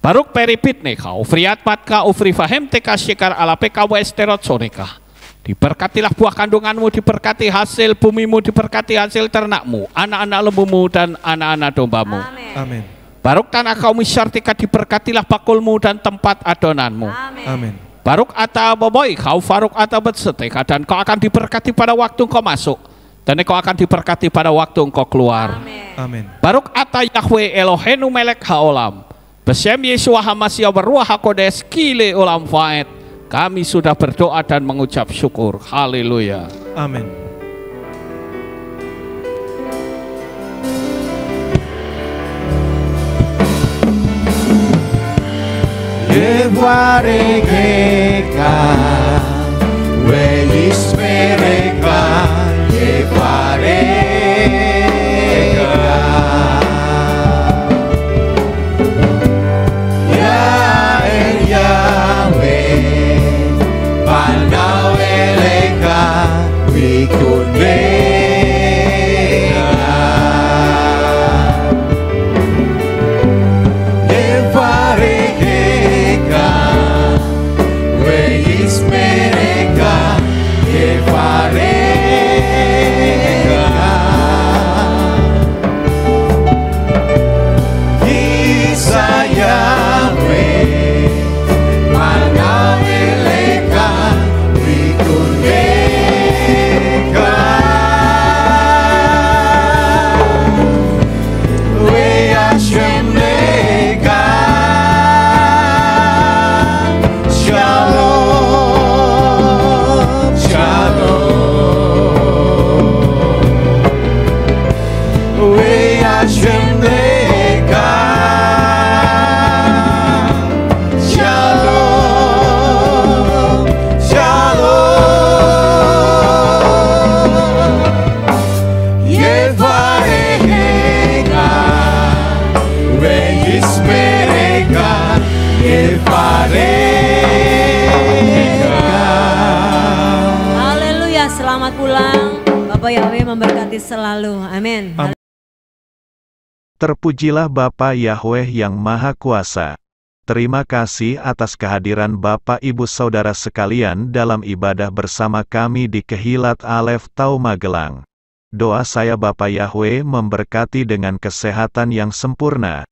Baruk peripit neka ufriat matka ufri fahem teka syekar ala peka westerot soneka. Diberkatilah buah kandunganmu, diberkati hasil bumimu, diberkati hasil ternakmu, anak-anak lembumu dan anak-anak dombamu. Amin. Baruk tanah kaum isyartika, diberkatilah bakulmu dan tempat adonanmu. Amin. Baruk ata boboy kau faruk ata betseteka, dan kau akan diberkati pada waktu engkau masuk, dan kau akan diberkati pada waktu engkau keluar. Amin. Baruk ata Yahweh Elohenu melek haolam, besem Yeshua HaMashiach beruah hakodes kile olam faed. Kami sudah berdoa dan mengucap syukur. Haleluya. Amin. Yevarecheka we yishmereka. Yevarecheka Yair Yahweh panau eleka wikuneka. Bapa Yahweh memberkati selalu. Amin. Terpujilah Bapa Yahweh yang Maha Kuasa. Terima kasih atas kehadiran Bapak Ibu Saudara sekalian dalam ibadah bersama kami di Kehilat Alef Tau Magelang. Doa saya Bapa Yahweh memberkati dengan kesehatan yang sempurna,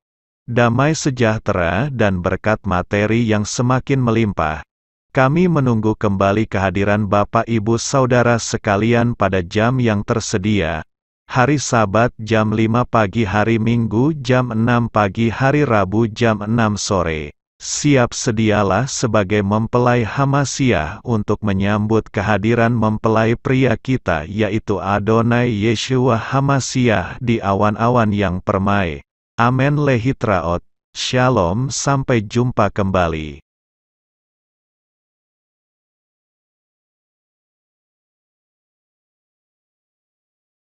damai sejahtera dan berkat materi yang semakin melimpah. Kami menunggu kembali kehadiran Bapak Ibu Saudara sekalian pada jam yang tersedia. Hari Sabat jam 5 pagi, hari Minggu jam 6 pagi, hari Rabu jam 6 sore. Siap sedialah sebagai mempelai Hamasiah untuk menyambut kehadiran mempelai pria kita yaitu Adonai Yeshua Hamasiah di awan-awan yang permai. Amen lehitraot. Shalom, sampai jumpa kembali.